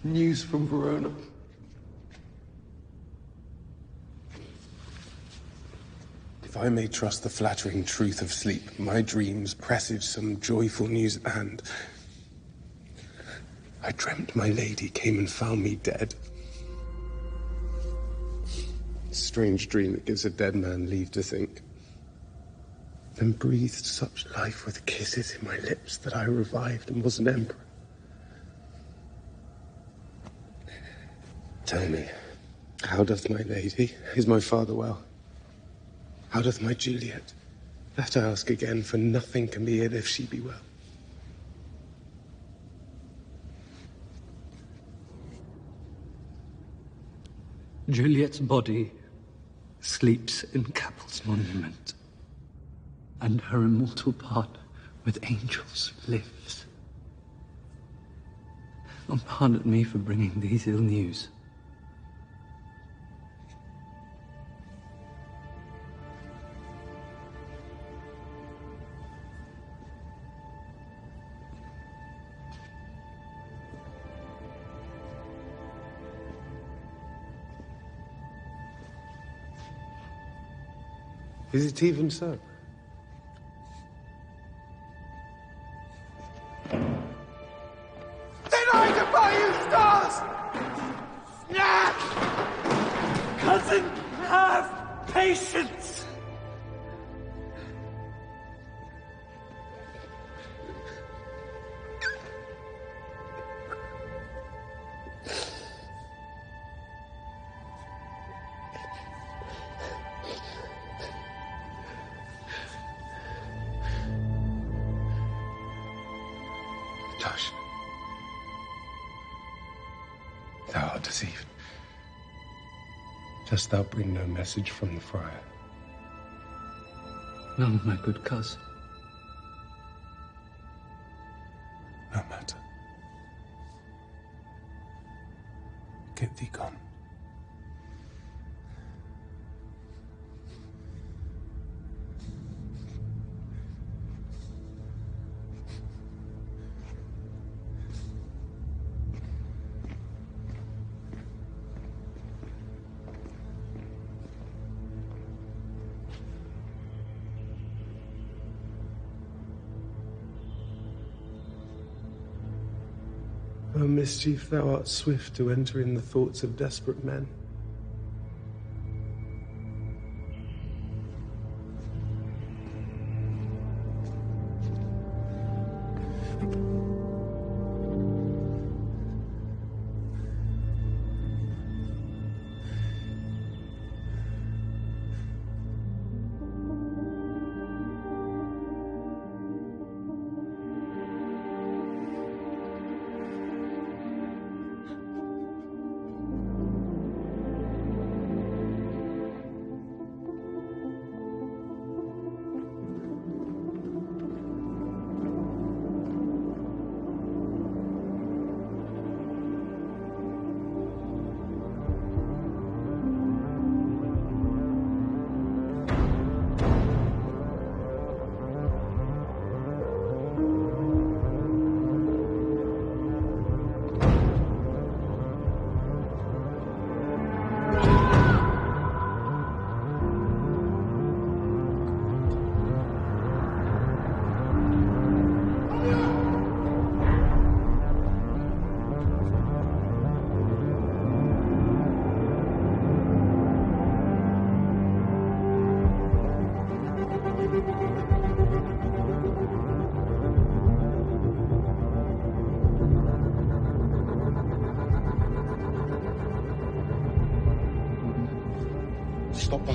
News from Verona. If I may trust the flattering truth of sleep, my dreams presage some joyful news at hand. I dreamt my lady came and found me dead. Strange dream that gives a dead man leave to think. Then breathed such life with kisses in my lips that I revived and was an emperor. Tell me, how doth my lady? Is my father well? How doth my Juliet? That I ask again, for nothing can be ill if she be well. Juliet's body sleeps in Capel's monument, and her immortal part with angels lives. Oh, pardon me for bringing these ill news. Is it even so? Then I defy you, stars! Cousin, have patience! Tush, thou art deceived. Dost thou bring no message from the friar? None, my good cousin. No matter. Get thee gone. O mischief, thou art swift to enter in the thoughts of desperate men.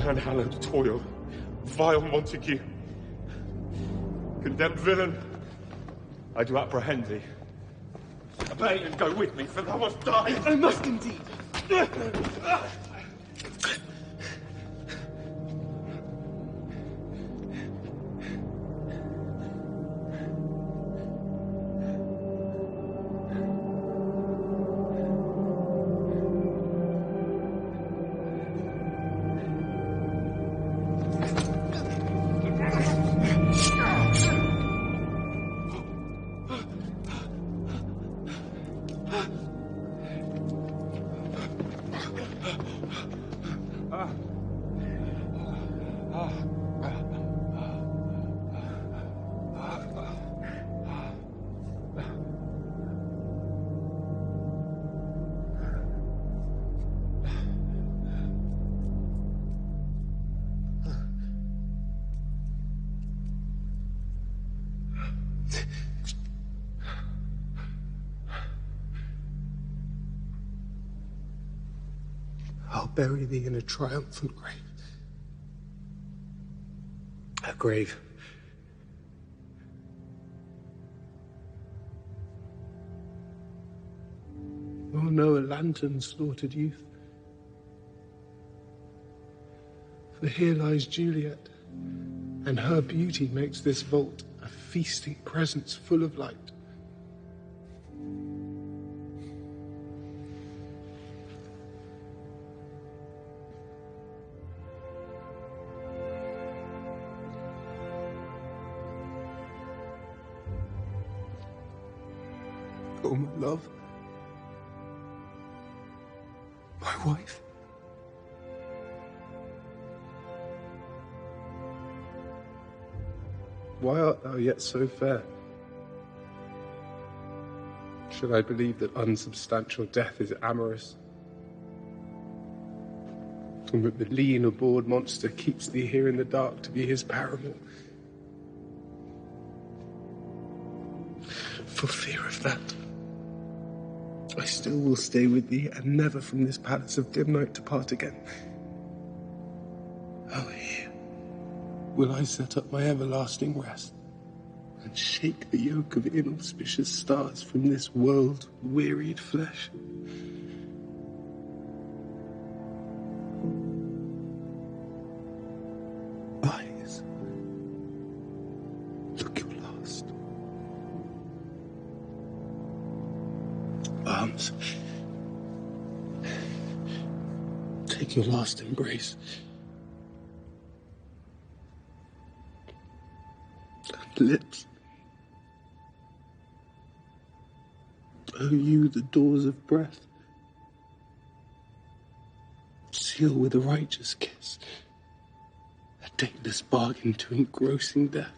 unhallowed toil. Vile Montague. Condemned villain, I do apprehend thee. Obey and go with me, for thou must die. I must indeed. I'll bury thee in a triumphant grave. A grave. Nor know a lantern slaughtered youth. For here lies Juliet, and her beauty makes this vault a feasting presence full of light. Oh, my love. My wife. Why art thou yet so fair? Should I believe that unsubstantial death is amorous? And that the lean, abhorred monster keeps thee here in the dark to be his paramour? For fear of that, I still will stay with thee, and never from this palace of dim night depart again. Oh, here will I set up my everlasting rest, and shake the yoke of inauspicious stars from this world-wearied flesh. Eyes, look your last. Arms, take your last embrace. And lips, oh, you, the doors of breath, seal with a righteous kiss a dateless bargain to engrossing death.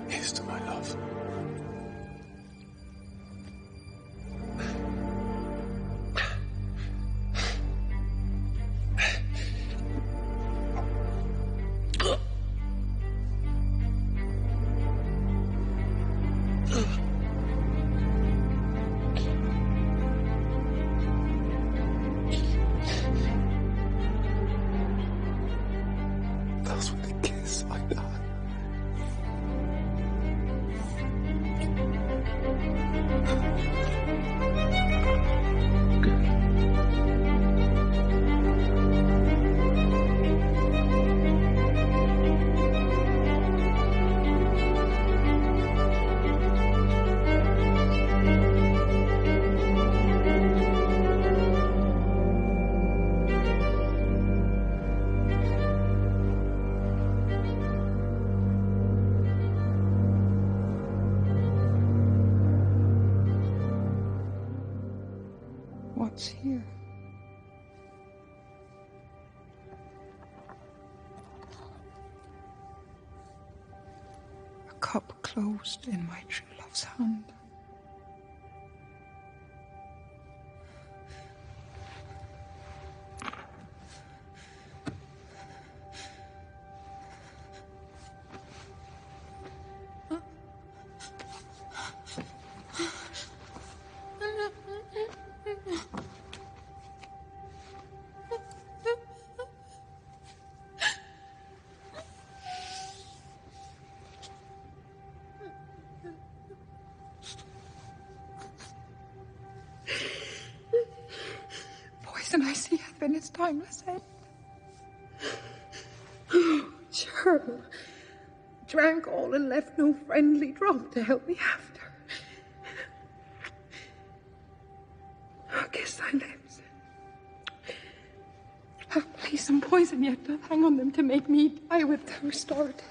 Here's to my love. Thus with a kiss I die. What's here? A cup closed in my true love's hand. reason I seeth in his timeless end. Sure, drank all and left no friendly drop to help me after. I'll kiss thy lips. Haply some poison yet doth hang on them to make me die with the restorative.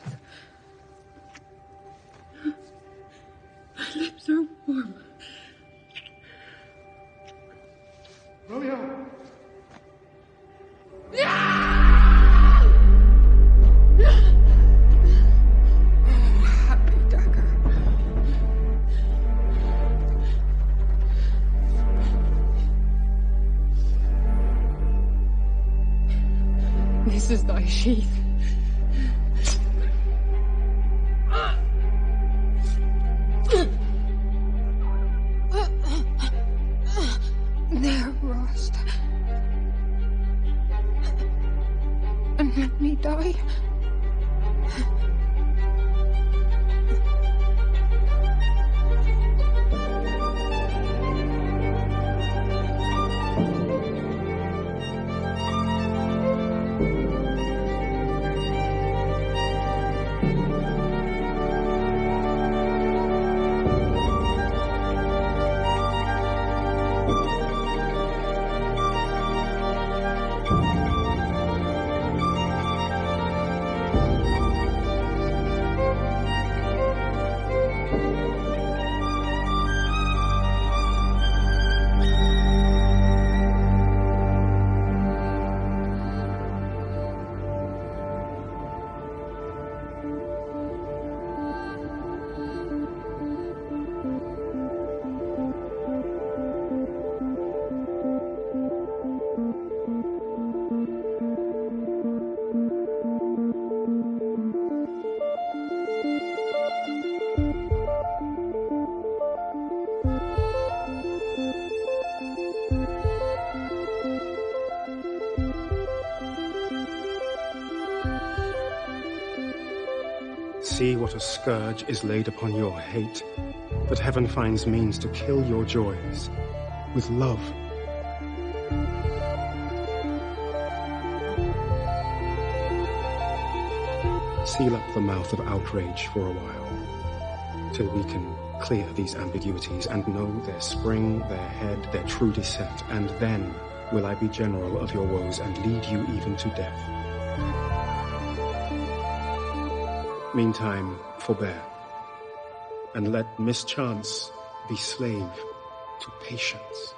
My lips are warm. Romeo! Oh, happy dagger. This is thy sheath. There, Rost. And let me die. See what a scourge is laid upon your hate, that heaven finds means to kill your joys with love. Seal up the mouth of outrage for a while, till we can clear these ambiguities and know their spring, their head, their true descent, and then will I be general of your woes and lead you even to death. Meantime, forbear, and let mischance be slave to patience.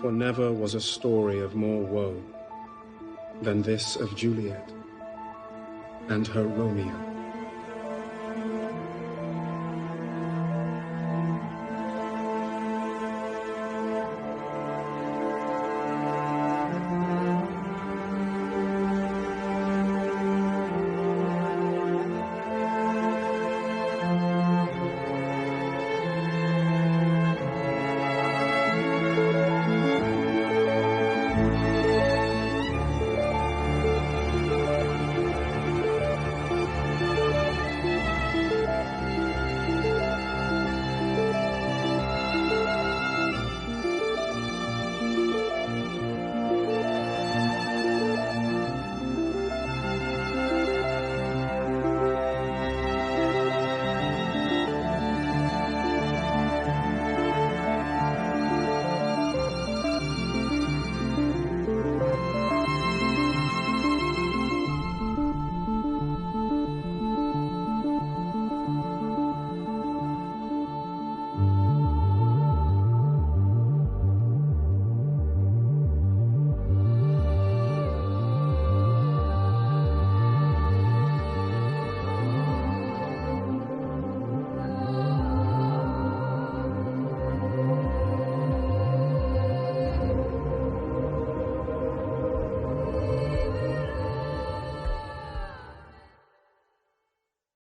For never was a story of more woe than this of Juliet and her Romeo.